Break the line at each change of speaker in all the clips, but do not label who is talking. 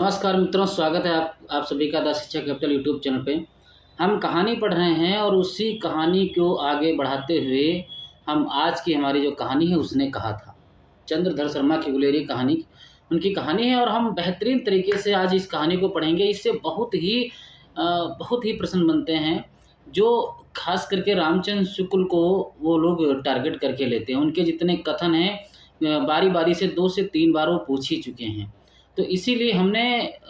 नमस्कार मित्रों, स्वागत है आप सभी का द शिक्षा कैपिटल यूट्यूब चैनल पे। हम कहानी पढ़ रहे हैं और उसी कहानी को आगे बढ़ाते हुए हम आज की हमारी जो कहानी है उसने कहा था, चंद्रधर शर्मा की गुलेरी कहानी उनकी कहानी है और हम बेहतरीन तरीके से आज इस कहानी को पढ़ेंगे। इससे बहुत ही प्रश्न बनते हैं जो खास करके रामचंद्र शुक्ल को वो लोग टारगेट करके लेते हैं। उनके जितने कथन हैं बारी बारी से 2 से 3 बार वो पूछ ही चुके हैं। तो इसीलिए हमने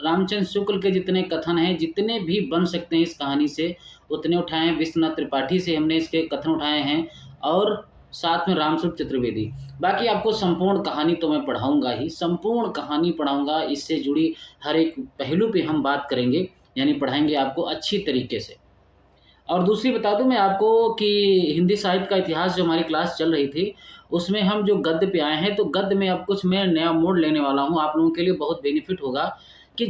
रामचंद्र शुक्ल के जितने कथन हैं, जितने भी बन सकते हैं इस कहानी से, उतने उठाए हैं। विश्वनाथ त्रिपाठी से हमने इसके कथन उठाए हैं और साथ में रामस्वरूप चतुर्वेदी। बाकी आपको संपूर्ण कहानी तो मैं पढ़ाऊँगा ही, संपूर्ण कहानी पढ़ाऊँगा। इससे जुड़ी हर एक पहलू पे हम बात करेंगे, यानी पढ़ाएँगे आपको अच्छी तरीके से। और दूसरी बता दूँ मैं आपको कि हिंदी साहित्य का इतिहास जो हमारी क्लास चल रही थी, उसमें हम जो गद्य पे आए हैं, तो गद्य में अब कुछ मैं नया मोड़ लेने वाला हूँ। आप लोगों के लिए बहुत बेनिफिट होगा कि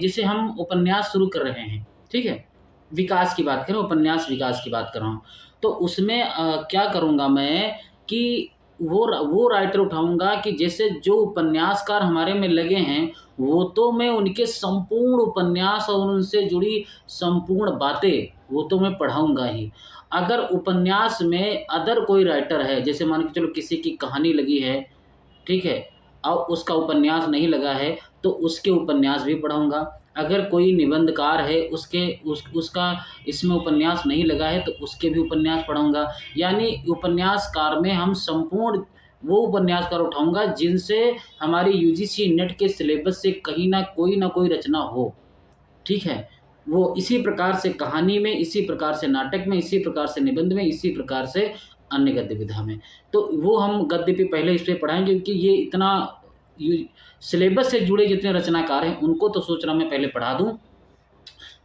जैसे हम उपन्यास शुरू कर रहे हैं, ठीक है? विकास की बात करें, उपन्यास विकास की बात कर रहा हूँ। तो उसमें क्या करूँगा मैं कि वो राइटर उठाऊँगा कि जैसे जो उपन्यासकार हमारे में लगे हैं, वो तो मैं उनके संपूर्ण उपन्यास और उनसे जुड़ी संपूर्ण बातें, वो तो मैं पढ़ाऊँगा ही। अगर उपन्यास में अदर कोई राइटर है, जैसे मान के चलो किसी की कहानी लगी है, ठीक है? और उसका उपन्यास नहीं लगा है, तो उसके उपन्यास भी पढ़ाऊँगा। अगर कोई निबंधकार है, उसका इसमें उपन्यास नहीं लगा है, तो उसके भी उपन्यास पढ़ाऊँगा। यानी उपन्यासकार में हम संपूर्ण वो उपन्यासकार उठाऊँगा जिनसे हमारी यूजीसी नेट के सिलेबस से कहीं न कोई रचना हो, ठीक है? वो इसी प्रकार से कहानी में, इसी प्रकार से नाटक में, इसी प्रकार से निबंध में, इसी प्रकार से अन्य गद्य विधा में। तो वो हम गद्य पे पहले इस पे पढ़ाएँगे क्योंकि ये इतना यू सिलेबस से जुड़े जितने रचनाकार हैं, उनको तो सोच रहा मैं पहले पढ़ा दूँ।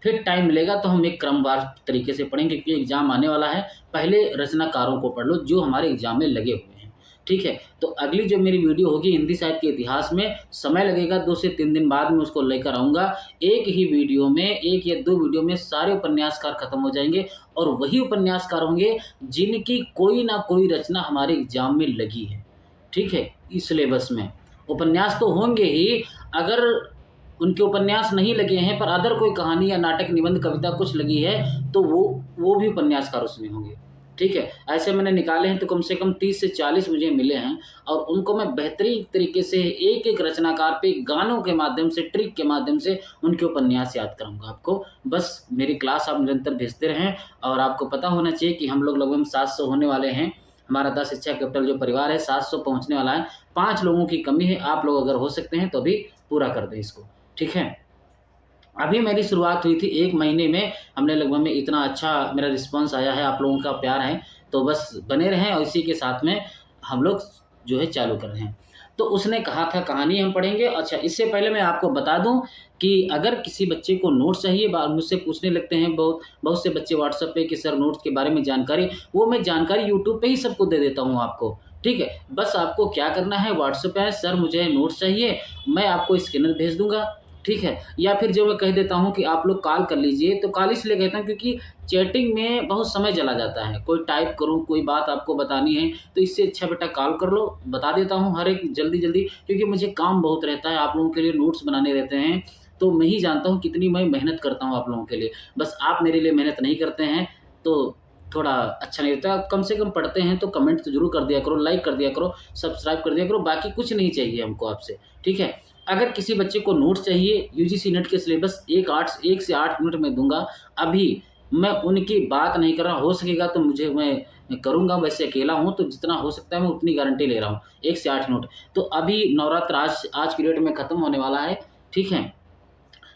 फिर टाइम मिलेगा तो हम एक क्रमवार तरीके से पढ़ेंगे क्योंकि एग्ज़ाम आने वाला है। पहले रचनाकारों को पढ़ लो जो हमारे एग्ज़ाम में लगे हुए हैं, ठीक है? तो अगली जो मेरी वीडियो होगी हिंदी साहित्य के इतिहास में, समय लगेगा 2 से 3 दिन बाद में उसको लेकर आऊँगा। एक ही वीडियो में, 1 या 2 वीडियो में सारे उपन्यासकार खत्म हो जाएँगे और वही उपन्यासकार होंगे जिनकी कोई ना कोई रचना हमारे एग्ज़ाम में लगी है, ठीक है? इस सिलेबस में। उपन्यास तो होंगे ही, अगर उनके उपन्यास नहीं लगे हैं पर अदर कोई कहानी या नाटक, निबंध, कविता कुछ लगी है, तो वो भी उपन्यासकार उसमें होंगे, ठीक है? ऐसे मैंने निकाले हैं तो कम से कम 30 से 40 मुझे मिले हैं और उनको मैं बेहतरीन तरीके से एक-एक रचनाकार पे गानों के माध्यम से, ट्रिक के माध्यम से उनके उपन्यास याद कराऊँगा आपको। बस मेरी क्लास आप निरंतर भेजते रहें और आपको पता होना चाहिए कि हम लोग लगभग 700 होने वाले हैं। हमारा द शिक्षा कैपिटल जो परिवार है 700 पहुँचने वाला है। 5 लोगों की कमी है, आप लोग अगर हो सकते हैं तो अभी पूरा कर दें इसको, ठीक है? अभी मेरी शुरुआत हुई थी 1 महीने में, हमने लगभग में इतना अच्छा मेरा रिस्पॉन्स आया है, आप लोगों का प्यार है, तो बस बने रहें और इसी के साथ में हम लोग जो है चालू कर रहे हैं। तो उसने कहा था कहानी हम पढ़ेंगे। अच्छा, इससे पहले मैं आपको बता दूँ कि अगर किसी बच्चे को नोट्स चाहिए, मुझसे पूछने लगते हैं बहुत से बच्चे व्हाट्सएप पे कि सर नोट्स के बारे में जानकारी, वो मैं जानकारी यूट्यूब पे ही सबको दे देता हूँ आपको, ठीक है? बस आपको क्या करना है, व्हाट्सएप पे है, सर मुझे नोट्स चाहिए, मैं आपको स्कैनर भेज दूँगा, ठीक है? या फिर जो मैं कह देता हूँ कि आप लोग कॉल कर लीजिए, तो कॉल इसलिए कहता हूँ क्योंकि चैटिंग में बहुत समय चला जाता है। कोई टाइप करूँ, कोई बात आपको बतानी है, तो इससे अच्छा बेटा कॉल कर लो, बता देता हूँ हर एक जल्दी-जल्दी, क्योंकि मुझे काम बहुत रहता है, आप लोगों के लिए नोट्स बनाने रहते हैं, तो मैं ही जानता हूँ कितनी मैं मेहनत करता हूँ आप लोगों के लिए। बस आप मेरे लिए मेहनत नहीं करते हैं, तो थोड़ा अच्छा नहीं लगता। आप कम से कम पढ़ते हैं तो कमेंट तो ज़रूर कर दिया करो, लाइक कर दिया करो, सब्सक्राइब कर दिया करो, बाकी कुछ नहीं चाहिए हमको आपसे, ठीक है? अगर किसी बच्चे को नोट्स चाहिए, यूजीसी नेट के सिलेबस 1 से 8 मिनट में दूँगा। अभी मैं उनकी बात नहीं कर रहा, हो सकेगा तो मैं करूँगा, वैसे अकेला हूँ तो जितना हो सकता है मैं उतनी गारंटी ले रहा हूँ, 1 से 8 मिनट। तो अभी नवरात्र आज की डेट में ख़त्म होने वाला है, ठीक है?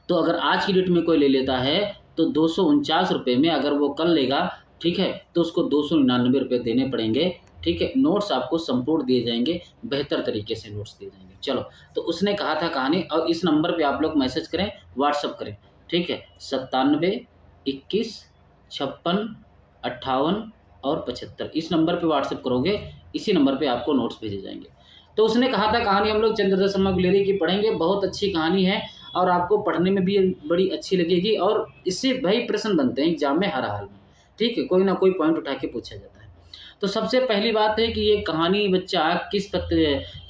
तो अगर आज की डेट में कोई ले लेता है तो ₹249 में अगर वो कल लेगा, ठीक है? तो उसको ₹299 देने पड़ेंगे, ठीक है? नोट्स आपको संपूर्ण दिए जाएँगे, बेहतर तरीके से नोट्स दिए जाएँगे। चलो, तो उसने कहा था कहानी और इस नंबर पे आप लोग मैसेज करें, व्हाट्सएप करें, ठीक है? 97 21 56 58 और 75 इस नंबर पे व्हाट्सएप करोगे, इसी नंबर पे आपको नोट्स भेजे जाएँगे। तो उसने कहा था कहानी हम लोग चंद्रधर शर्मा गुलेरी की पढ़ेंगे, बहुत अच्छी कहानी है और आपको पढ़ने में भी बड़ी अच्छी लगेगी और इससे भाई प्रश्न बनते हैं एग्ज़ाम में हर हाल में, ठीक है? कोई ना कोई पॉइंट उठा के पूछा जाता है। तो सबसे पहली बात है कि ये कहानी बच्चा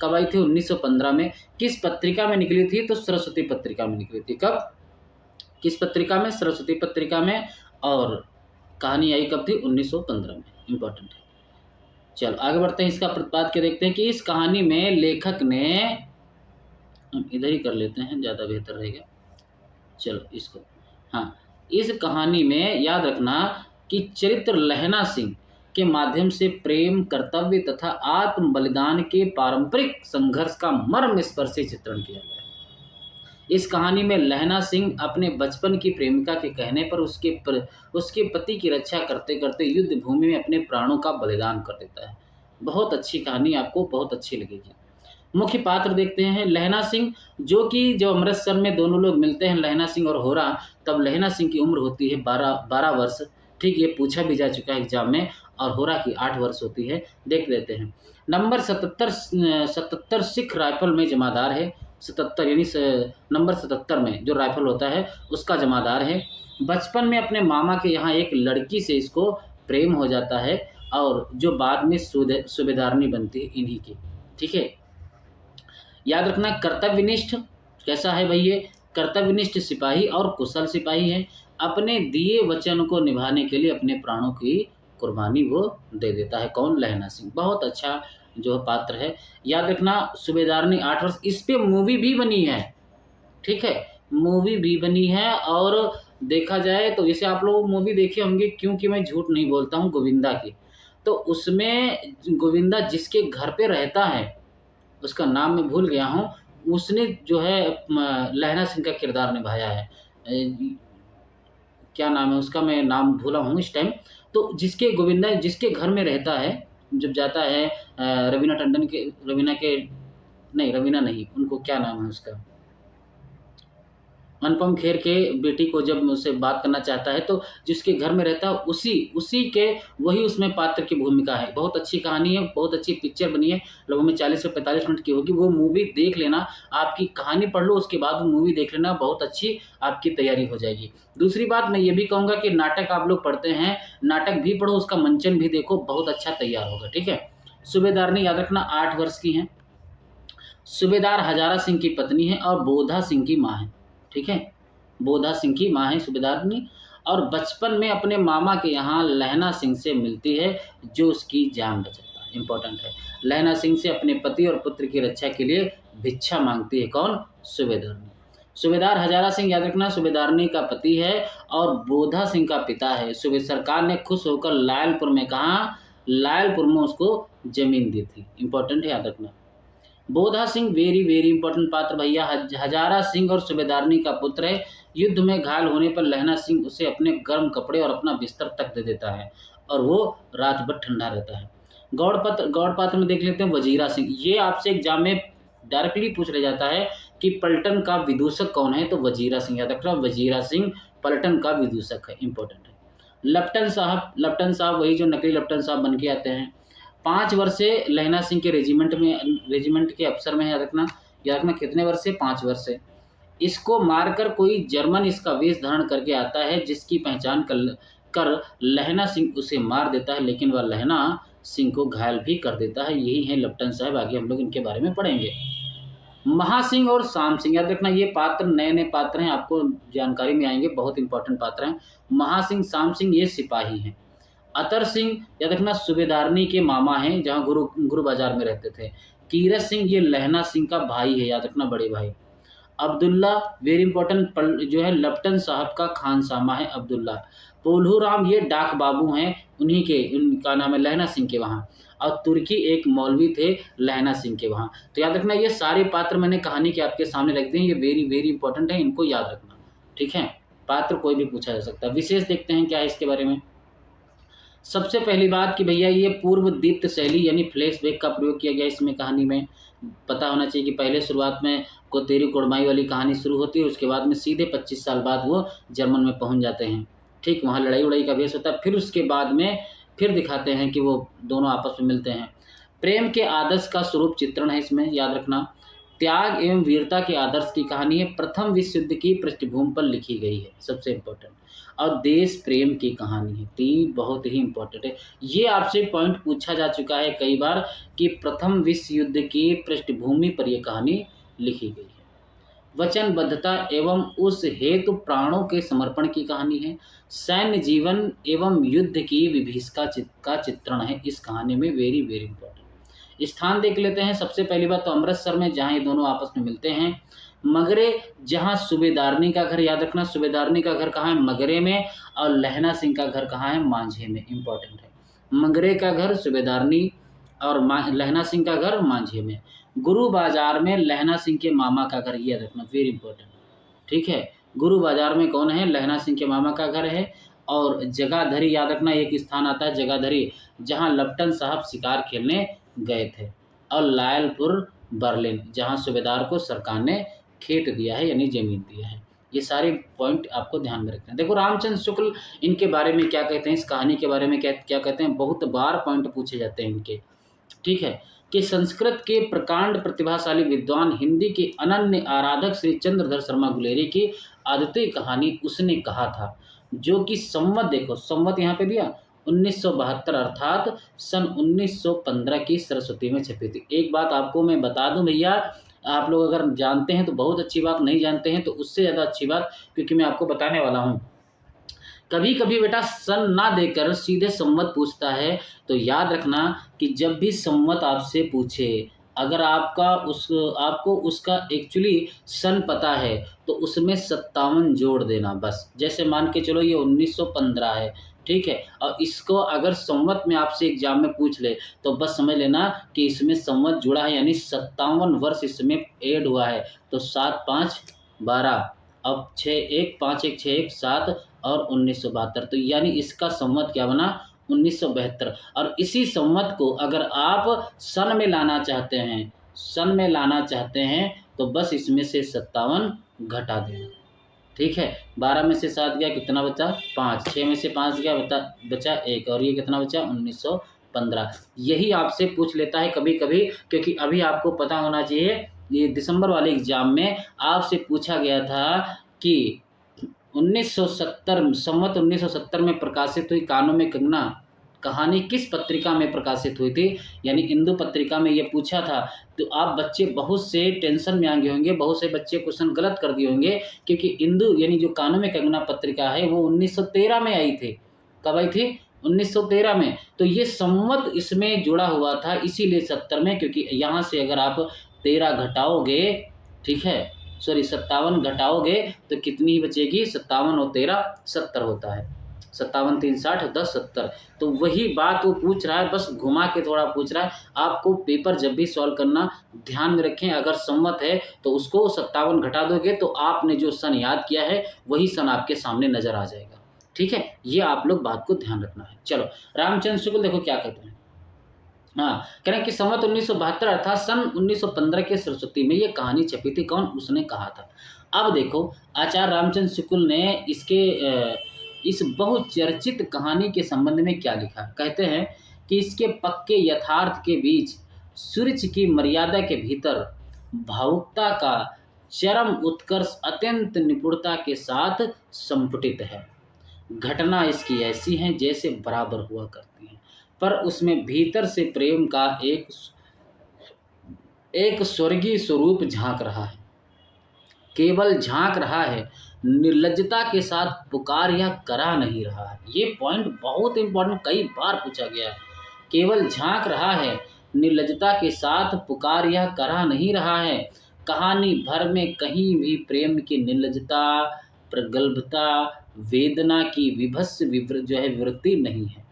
कब आई थी? 1915 में। किस पत्रिका में निकली थी? तो सरस्वती पत्रिका में निकली थी। कब? किस पत्रिका में? सरस्वती पत्रिका में। और कहानी आई कब थी? 1915 में। इम्पोर्टेंट है। चलो आगे बढ़ते हैं, इसका प्रतिपाद्य देखते हैं कि इस कहानी में लेखक ने, हम इधर ही कर लेते हैं, ज़्यादा बेहतर रहेगा। चलो इसको, हाँ, इस कहानी में याद रखना कि चरित्र लहना सिंह के माध्यम से प्रेम, कर्तव्य तथा आत्म बलिदान के पारंपरिक संघर्ष का मर्मस्पर्शी चित्रण किया गया है। इस कहानी में लहना सिंह अपने बचपन की प्रेमिका के कहने पर उसके पति की रक्षा करते करते युद्ध भूमि में अपने प्राणों का बलिदान कर देता है। बहुत अच्छी कहानी, आपको बहुत अच्छी लगेगी। मुख्य पात्र देखते हैं लहना सिंह, जो कि जब अमृतसर में दोनों लोग मिलते हैं, लहना सिंह और होरा, तब लहना सिंह की उम्र होती है 12 वर्ष। ठीक, ये पूछा भी जा चुका है एग्जाम में। और होरा की 8 वर्ष होती है। देख लेते हैं। नंबर 77 सिख राइफल में जमादार है। 77 यानी नंबर 77 में जो राइफल होता है उसका जमादार है। बचपन में अपने मामा के यहाँ एक लड़की से इसको प्रेम हो जाता है, और जो बाद में सूबेदारनी बनती है इन्हीं की। ठीक है, याद रखना कर्तव्यनिष्ठ कैसा है भाई? ये कर्तव्यनिष्ठ सिपाही और कुशल सिपाही है। अपने दिए वचन को निभाने के लिए अपने प्राणों की कुर्बानी वो दे देता है। कौन? लहना सिंह। बहुत अच्छा जो पात्र है। याद रखना सूबेदारनी 8 वर्ष। इस पे मूवी भी बनी है। ठीक है, मूवी भी बनी है। और देखा जाए तो जैसे आप लोग मूवी देखे होंगे, क्योंकि मैं झूठ नहीं बोलता हूँ, गोविंदा की, तो उसमें गोविंदा जिसके घर पे रहता है, उसका नाम मैं भूल गया हूँ, उसने जो है लहना सिंह का किरदार निभाया है। क्या नाम है उसका? मैं नाम भूला हूँ इस टाइम। तो गोविंदा जिसके घर में रहता है, जब जाता है रवीना नहीं, उनको क्या नाम है उसका, अनुपम खेर के बेटी को जब उससे बात करना चाहता है, तो जिसके घर में रहता है उसी के वही उसमें पात्र की भूमिका है। बहुत अच्छी कहानी है, बहुत अच्छी पिक्चर बनी है। लोगों में 40 से 45 मिनट की होगी। वो मूवी देख लेना, आपकी कहानी पढ़ लो, उसके बाद वो मूवी देख लेना, बहुत अच्छी आपकी तैयारी हो जाएगी। दूसरी बात मैं ये भी कहूँगा कि नाटक आप लोग पढ़ते हैं, नाटक भी पढ़ो, उसका मंचन भी देखो, बहुत अच्छा तैयार होगा। ठीक है, सूबेदारनी याद रखना 8 वर्ष की हैं। सूबेदार हजारा सिंह की पत्नी है और बोधा सिंह की माँ है। ठीक है, बोधा सिंह की माँ है सूबेदारनी। और बचपन में अपने मामा के यहाँ लहना सिंह से मिलती है, जो उसकी जान बचाता है। इंपॉर्टेंट है, लहना सिंह से अपने पति और पुत्र की रक्षा के लिए भिक्षा मांगती है। कौन? सूबेदारनी। सूबेदार हजारा सिंह याद रखना सूबेदारनी का पति है और बोधा सिंह का पिता है। सूबे सरकार ने खुश होकर लायलपुर में उसको जमीन दी थी। इंपॉर्टेंट है, याद रखना। बोधा सिंह वेरी वेरी इंपॉर्टेंट पात्र भैया। हजारा सिंह और सूबेदारनी का पुत्र है। युद्ध में घायल होने पर लहना सिंह उसे अपने गर्म कपड़े और अपना बिस्तर तक दे देता है, और वो रात भर ठंडा रहता है। गौड़ पात्र में देख लेते हैं वजीरा सिंह। ये आपसे एग्जाम में डायरेक्टली पूछ ले जाता है कि पलटन का विदूषक कौन है? तो वजीरा सिंह। याद रखना, वजीरा सिंह पलटन का विदूषक है। इंपॉर्टेंट है। लप्टन साहब वही जो नकली लप्टन साहब बन के आते हैं। 5 वर्ष से लहना सिंह के रेजिमेंट के अफसर में। याद रखना कितने वर्ष से? 5 वर्ष से। इसको मारकर कोई जर्मन इसका वेश धारण करके आता है, जिसकी पहचान कर लहना सिंह उसे मार देता है, लेकिन वह लहना सिंह को घायल भी कर देता है। यही है लप्टन साहब। आगे हम लोग इनके बारे में पढ़ेंगे। महासिंह और शाम सिंह, याद रखना ये पात्र नए पात्र हैं, आपको जानकारी में आएंगे, बहुत इंपॉर्टेंट पात्र हैं। महासिंह, शाम सिंह ये सिपाही हैं। अतर सिंह याद रखना सूबेदारनी के मामा हैं, जहाँ गुरु बाजार में रहते थे। कीरत सिंह ये लहना सिंह का भाई है, याद रखना, बड़े भाई। अब्दुल्ला वेरी इंपॉर्टेंट जो है लप्टन साहब का खानसामा है अब्दुल्ला। पोल्हू राम ये डाक बाबू हैं, उनका नाम है लहना सिंह के वहाँ। और तुर्की एक मौलवी थे लहना सिंह के वहाँ। तो याद रखना ये सारे पात्र मैंने कहानी के आपके सामने रख दिए। ये वेरी वेरी इंपॉर्टेंट है, इनको याद रखना। ठीक है, पात्र कोई भी पूछा जा सकता है। विशेष देखते हैं क्या है इसके बारे में। सबसे पहली बात कि भैया ये पूर्व दीप्त शैली यानी फ्लैशबैक का प्रयोग किया गया इसमें कहानी में। पता होना चाहिए कि पहले शुरुआत में को तेरी कोड़माई वाली कहानी शुरू होती है, उसके बाद में सीधे 25 साल बाद वो जर्मन में पहुंच जाते हैं। ठीक, वहाँ लड़ाई उड़ाई का भेष होता है। फिर उसके बाद में फिर दिखाते हैं कि वो दोनों आपस में मिलते हैं। प्रेम के आदर्श का स्वरूप चित्रण है इसमें, याद रखना। त्याग एवं वीरता के आदर्श की कहानी है। प्रथम विश्व युद्ध की पृष्ठभूमि पर लिखी गई है, सबसे इम्पोर्टेंट। और देश प्रेम की कहानी है, तीन बहुत ही इम्पोर्टेंट है। ये आपसे पॉइंट पूछा जा चुका है कई बार कि प्रथम विश्व युद्ध की पृष्ठभूमि पर यह कहानी लिखी गई है। वचनबद्धता एवं उस हेतु प्राणों के समर्पण की कहानी है। सैन्य जीवन एवं युद्ध की विभीषिका का चित्रण है इस कहानी में, वेरी वेरी इंपॉर्टेंट। स्थान देख लेते हैं। सबसे पहली बात तो अमृतसर में, जहाँ ये दोनों आपस में मिलते हैं। मगरे, जहाँ सूबेदारनी का घर, याद रखना सूबेदारनी का घर कहाँ है, मगरे में, और लहना सिंह का घर कहाँ है, मांझे में, इंपॉर्टेंट है। मगरे का घर सूबेदारनी और लहना सिंह का घर मांझे में। गुरु बाजार में लहना सिंह के मामा का घर, याद रखना, वेरी इंपॉर्टेंट, ठीक है। गुरु बाजार में कौन है, लहना सिंह के मामा का घर है। और जगाधरी, याद रखना, एक स्थान आता है जगाधरी, जहाँ लप्टन साहब शिकार खेलने गए थे। और लायलपुर बर्लिन, जहाँ सूबेदार को सरकार ने खेत दिया है, यानी जमीन दिया है। ये सारे पॉइंट आपको ध्यान में रखना है। देखो रामचंद्र शुक्ल इनके बारे में क्या कहते हैं, इस कहानी के बारे में क्या कहते हैं, बहुत बार पॉइंट पूछे जाते हैं इनके, ठीक है। कि संस्कृत के प्रकांड प्रतिभाशाली विद्वान, हिंदी के अनन्य आराधक श्री चंद्रधर शर्मा गुलेरी की अद्वितीय कहानी उसने कहा था, जो कि संवत, देखो संवत यहाँ पे दिया 1972 अर्थात सन 1915 की सरस्वती में छपी थी। एक बात आपको मैं बता दूं भैया, आप लोग अगर जानते हैं तो बहुत अच्छी बात, नहीं जानते हैं तो उससे ज़्यादा अच्छी बात, क्योंकि मैं आपको बताने वाला हूँ। कभी कभी बेटा सन ना देकर सीधे संवत पूछता है, तो याद रखना कि जब भी संवत आपसे पूछे, अगर आपको उसका एक्चुअली सन पता है तो उसमें 57 जोड़ देना बस। जैसे मान के चलो ये 1915 है, ठीक है, और इसको अगर संवत में आपसे एग्जाम में पूछ ले तो बस समझ लेना कि इसमें संवत जुड़ा है, यानी 57 वर्ष इसमें ऐड हुआ है। तो 7 5 12, अब 6 1 5 1 6 1 7 और 1972, तो यानी इसका संवत क्या बना, 1972। और इसी संवत को अगर आप सन में लाना चाहते हैं तो बस इसमें से 57 घटा देना, ठीक है। 12 में से 7 गया, कितना बचा, 5, 6 में से 5 गया, बचा 1, और ये कितना बचा, 1915। यही आपसे पूछ लेता है कभी कभी, क्योंकि अभी आपको पता होना चाहिए, ये दिसंबर वाले एग्जाम में आपसे पूछा गया था कि 1970 संवत 1970 में प्रकाशित हुई कानों में कंगना कहानी किस पत्रिका में प्रकाशित हुई थी, यानी इंदु पत्रिका में ये पूछा था। तो आप बच्चे बहुत से टेंशन में आ गए होंगे, बहुत से बच्चे क्वेश्चन गलत कर दिए होंगे, क्योंकि इंदु यानी जो कानों में कंगना पत्रिका है वो 1913 में आई थी। कब आई थी, 1913 में। तो ये संवत इसमें जुड़ा हुआ था, इसीलिए 70 में, क्योंकि यहाँ से अगर आप 13 घटाओगे, ठीक है, सॉरी 57 घटाओगे तो कितनी बचेगी, 57 और 13 70 होता है। 57 3 60 10 70। तो वही बात वो पूछ रहा है, बस घुमा के थोड़ा पूछ रहा है। आपको पेपर जब भी सॉल्व करना ध्यान में रखें, अगर संवत है तो उसको 57 घटा दोगे तो आपने जो सन याद किया है वही सन आपके सामने नजर आ जाएगा, ठीक है। ये आप लोग बात को ध्यान रखना है। चलो रामचंद्र शुक्ल देखो क्या कहते हैं, हाँ, कह रहे हैं कि संवत 1972 अर्थात सन 1915 के सरस्वती में ये कहानी छपी थी। कौन, उसने कहा था। अब देखो आचार्य रामचंद्र शुक्ल ने इस बहुचर्चित कहानी के संबंध में क्या लिखा। कहते हैं कि इसके पक्के यथार्थ के बीच सूर्य की मर्यादा के भीतर भावुकता का चरम उत्कर्ष अत्यंत निपुणता के साथ संपुटित है। घटना इसकी ऐसी है जैसे बराबर हुआ करती है, पर उसमें भीतर से प्रेम का एक स्वर्गीय स्वरूप झांक रहा है, केवल झांक रहा है, निर्लज्जता के साथ पुकार या करा नहीं रहा है। ये पॉइंट बहुत इंपॉर्टेंट, कई बार पूछा गया है। केवल झांक रहा है, निर्लज्जता के साथ पुकार या करा नहीं रहा है। कहानी भर में कहीं भी प्रेम की निर्लज्जता, प्रगल्भता, वेदना की विभत्स विवृत्ति नहीं है।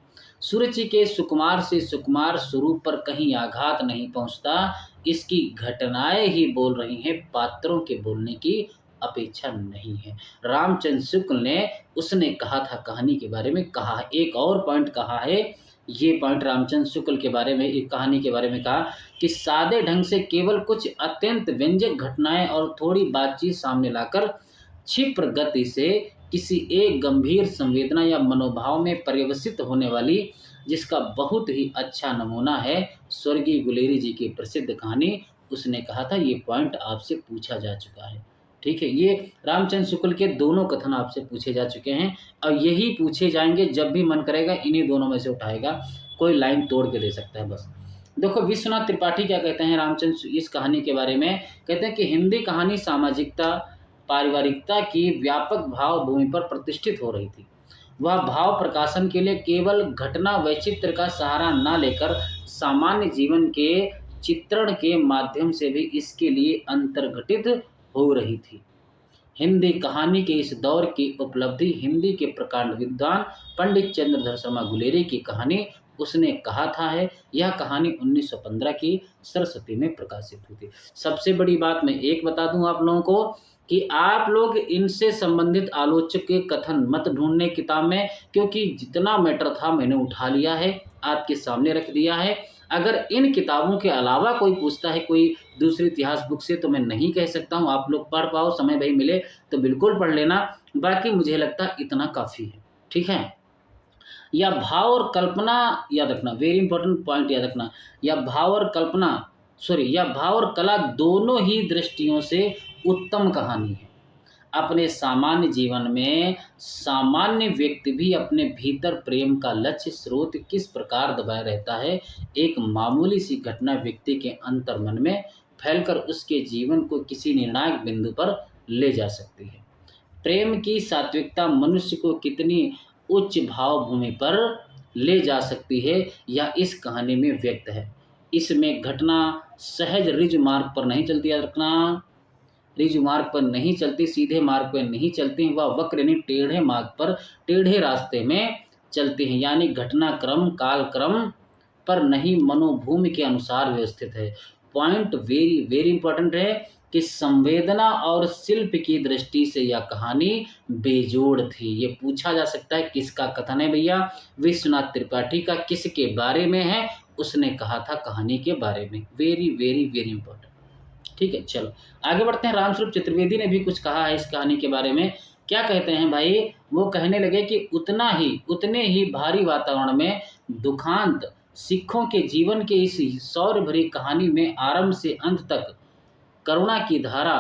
सूर्य के सुकुमार से सुकुमार स्वरूप पर कहीं आघात नहीं पहुंचता। इसकी घटनाएं ही बोल रही हैं, पात्रों के बोलने की अपेक्षा नहीं है। रामचंद्र शुक्ल ने उसने कहा था कहानी के बारे में कहा है। एक और पॉइंट कहा है, ये पॉइंट रामचंद्र शुक्ल के बारे में, एक कहानी के बारे में कहा कि सादे ढंग से केवल कुछ अत्यंत व्यंजक घटनाएं और थोड़ी बातचीत सामने लाकर क्षिप्र गति से किसी एक गंभीर संवेदना या मनोभाव में पर्यवसित होने वाली, जिसका बहुत ही अच्छा नमूना है स्वर्गीय गुलेरी जी की प्रसिद्ध कहानी उसने कहा था। ये पॉइंट आपसे पूछा जा चुका है। ठीक है, ये रामचंद्र शुक्ल के दोनों कथन आपसे पूछे जा चुके हैं और यही पूछे जाएंगे जब भी मन करेगा, इन्हीं दोनों में से उठाएगा, कोई लाइन तोड़ के दे सकता है बस। देखो विश्वनाथ त्रिपाठी क्या कहते हैं रामचंद्र इस कहानी के बारे में, कहते हैं कि हिंदी कहानी सामाजिकता पारिवारिकता की व्यापक भाव भूमि पर प्रतिष्ठित हो रही थी। वह भाव प्रकाशन के लिए केवल घटना वैचित्र का सहारा न लेकर सामान्य जीवन के चित्रण के माध्यम से भी इसके लिए अंतर्घटित हो रही थी। हिंदी कहानी के इस दौर की उपलब्धि हिंदी के प्रकांड विद्वान पंडित चंद्रधर शर्मा गुलेरी की कहानी उसने कहा था है। यह कहानी 1915 की सरस्वती में प्रकाशित हुई थी। सबसे बड़ी बात मैं एक बता दूं आप लोगों को कि आप लोग इनसे संबंधित आलोचक के कथन मत ढूंढने किताब में, क्योंकि जितना मैटर था मैंने उठा लिया है, आपके सामने रख दिया है। अगर इन किताबों के अलावा कोई पूछता है कोई दूसरी इतिहास बुक से, तो मैं नहीं कह सकता हूँ। आप लोग पढ़ पाओ, समय भाई मिले तो बिल्कुल पढ़ लेना, बाकी मुझे लगता है इतना काफ़ी है। ठीक है, या भाव और कल्पना याद रखना, वेरी इंपॉर्टेंट पॉइंट याद रखना, या भाव और कल्पना या भाव और कला दोनों ही दृष्टियों से उत्तम कहानी है। अपने सामान्य जीवन में सामान्य व्यक्ति भी अपने भीतर प्रेम का लक्ष्य स्रोत किस प्रकार दबाए रहता है, एक मामूली सी घटना व्यक्ति के अंतर्मन में फैलकर उसके जीवन को किसी निर्णायक बिंदु पर ले जा सकती है। प्रेम की सात्विकता मनुष्य को कितनी उच्च भाव भूमि पर ले जा सकती है, यह इस कहानी में व्यक्त है। इसमें घटना सहज रिज मार्ग पर नहीं चलती, याद रखना, रिज मार्ग पर नहीं चलती, सीधे मार्ग पर नहीं चलती, वह वक्र यानी टेढ़े मार्ग पर, टेढ़े रास्ते में चलती हैं। यानी घटनाक्रम कालक्रम पर नहीं, मनोभूमि के अनुसार व्यवस्थित है। पॉइंट वेरी वेरी इंपॉर्टेंट है कि संवेदना और शिल्प की दृष्टि से यह कहानी बेजोड़ थी। ये पूछा जा सकता है किसका कथन है भैया, विश्वनाथ त्रिपाठी का, किसके बारे में है, उसने कहा था कहानी के बारे में। Very very very important. ठीक है, चलो आगे बढ़ते हैं। रामस्वरूप चतुर्वेदी ने भी कुछ कहा है इस कहानी के बारे में। क्या कहते हैं भाई, वो कहने लगे कि उतने ही भारी वातावरण में दुखांत सिखों के जीवन के इस शौर्य भरी कहानी में आरंभ से अंत तक करुणा की धारा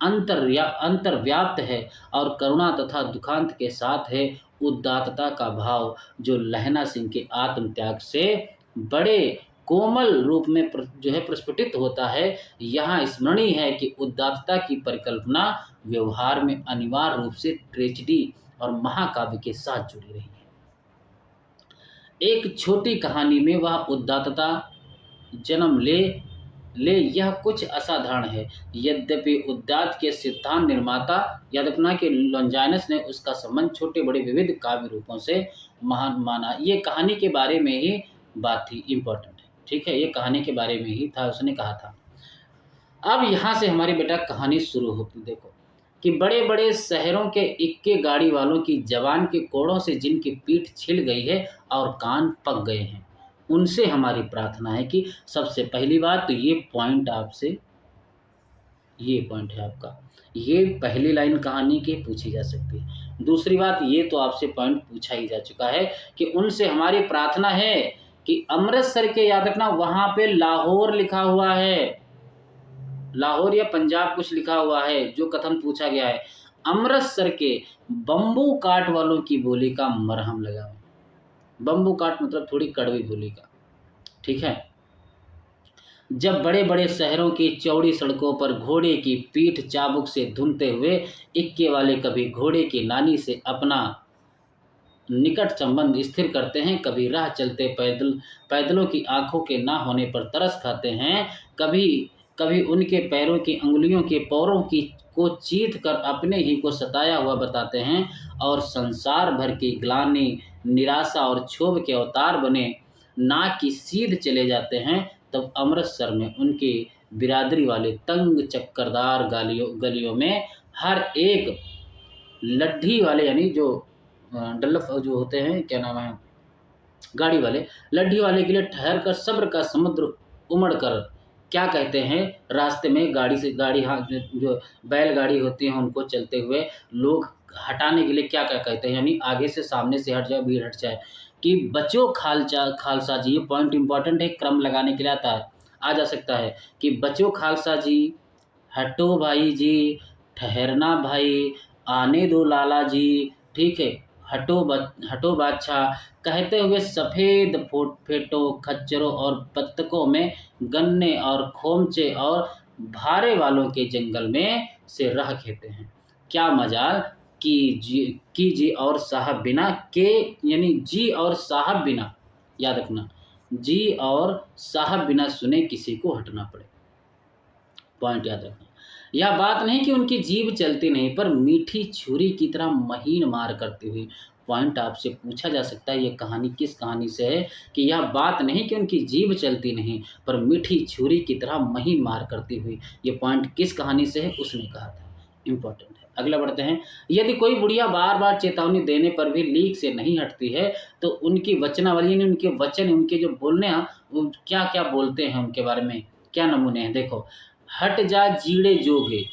अंतर्व्याप्त है, और करुणा तथा दुखांत के साथ है उदात्तता का भाव, जो लहना सिंह के आत्मत्याग से बड़े कोमल रूप में जो है प्रस्फुटित होता है। यहाँ स्मरणीय है कि उदात्तता की परिकल्पना व्यवहार में अनिवार्य रूप से ट्रेजेडी और महाकाव्य के साथ जुड़ी रही है। एक छोटी कहानी में वह उदात्तता जन्म ले यह कुछ असाधारण है। यद्यपि उदात्त के सिद्धांत निर्माता याद रखना कि लॉन्जाइनस ने उसका संबंध छोटे बड़े विविध काव्य रूपों से महान माना। ये कहानी के बारे में ही बात थी, इम्पोर्टेंट है। ठीक है, ये कहानी के बारे में ही था, उसने कहा था। अब यहाँ से हमारी बेटा कहानी शुरू होती, देखो कि बड़े बड़े शहरों के इक्के गाड़ी वालों की जवान के कोड़ों से जिनकी पीठ छिल गई है और कान पक गए हैं, उनसे हमारी प्रार्थना है कि सबसे पहली बात तो ये पॉइंट आपसे, ये पॉइंट है आपका, ये पहली लाइन कहानी की पूछी जा सकती है। दूसरी बात, ये तो आपसे पॉइंट पूछा ही जा चुका है कि उनसे हमारी प्रार्थना है कि अमृतसर के, याद रखना वहाँ पे लाहौर लिखा हुआ है, लाहौर या पंजाब कुछ लिखा हुआ है, जो कथन पूछा गया है, अमृतसर के बम्बू काट वालों की बोली का मरहम लगाओ। बम्बू काट मतलब थोड़ी कड़वी बोली का। ठीक है, जब बड़े बड़े शहरों की चौड़ी सड़कों पर घोड़े की पीठ चाबुक से धुनते हुए इक्के वाले कभी घोड़े की नानी से अपना निकट संबंध स्थिर करते हैं, कभी राह चलते पैदलों की आंखों के ना होने पर तरस खाते हैं, कभी उनके पैरों की अंगुलियों के पौरों की को चीथ कर अपने ही को सताया हुआ बताते हैं, और संसार भर की ग्लानि निराशा और क्षोभ के अवतार बने नाक की सीध चले जाते हैं, तब अमृतसर में उनके बिरादरी वाले तंग चक्करदार गलियों में हर एक लड्ढी वाले, यानी जो डल्लफ जो होते हैं, क्या नाम है, गाड़ी वाले, लड्ढी वाले के लिए ठहर कर सब्र का समुद्र उमड़ कर क्या कहते हैं, रास्ते में गाड़ी हाँ जो बैलगाड़ी होती है उनको चलते हुए लोग हटाने के लिए क्या क्या कहते हैं, यानी आगे से सामने से हट जाए, भीड़ हट जाए, कि बचो खालसा जी। ये पॉइंट इंपॉर्टेंट है, क्रम लगाने के लिए आता है। आ जा सकता है कि बचो खालसा जी, हटो भाई जी, ठहरना भाई, आने दो लाला जी, ठीक है, हटो बादशाह, कहते हुए सफ़ेद फेटों, खच्चरों और बत्तकों में, गन्ने और खोमचे और भारे वालों के जंगल में से राह खेते हैं। क्या मजाल कि जी और साहब बिना के, यानी जी और साहब बिना, याद रखना, जी और साहब बिना सुने किसी को हटना पड़े। पॉइंट याद रखना। यह बात नहीं कि उनकी जीभ चलती नहीं, पर मीठी छुरी की तरह महीन मार करती हुई। पॉइंट आपसे पूछा जा सकता है ये कहानी किस कहानी से है, कि यह बात नहीं कि उनकी जीभ चलती नहीं, पर मीठी छुरी की तरह महीन मार करती हुई। ये पॉइंट किस कहानी से है उसने कहा था, इम्पोर्टेंट है। अगला बढ़ते हैं। यदि कोई बुढ़िया बार बार चेतावनी देने पर भी लीक से नहीं हटती है, तो उनकी वचनावली, उनके वचन, उनके जो बोलने हैं, वो क्या क्या बोलते हैं, उनके बारे में क्या नमूने हैं। देखो, हट जा जीड़े जोगे,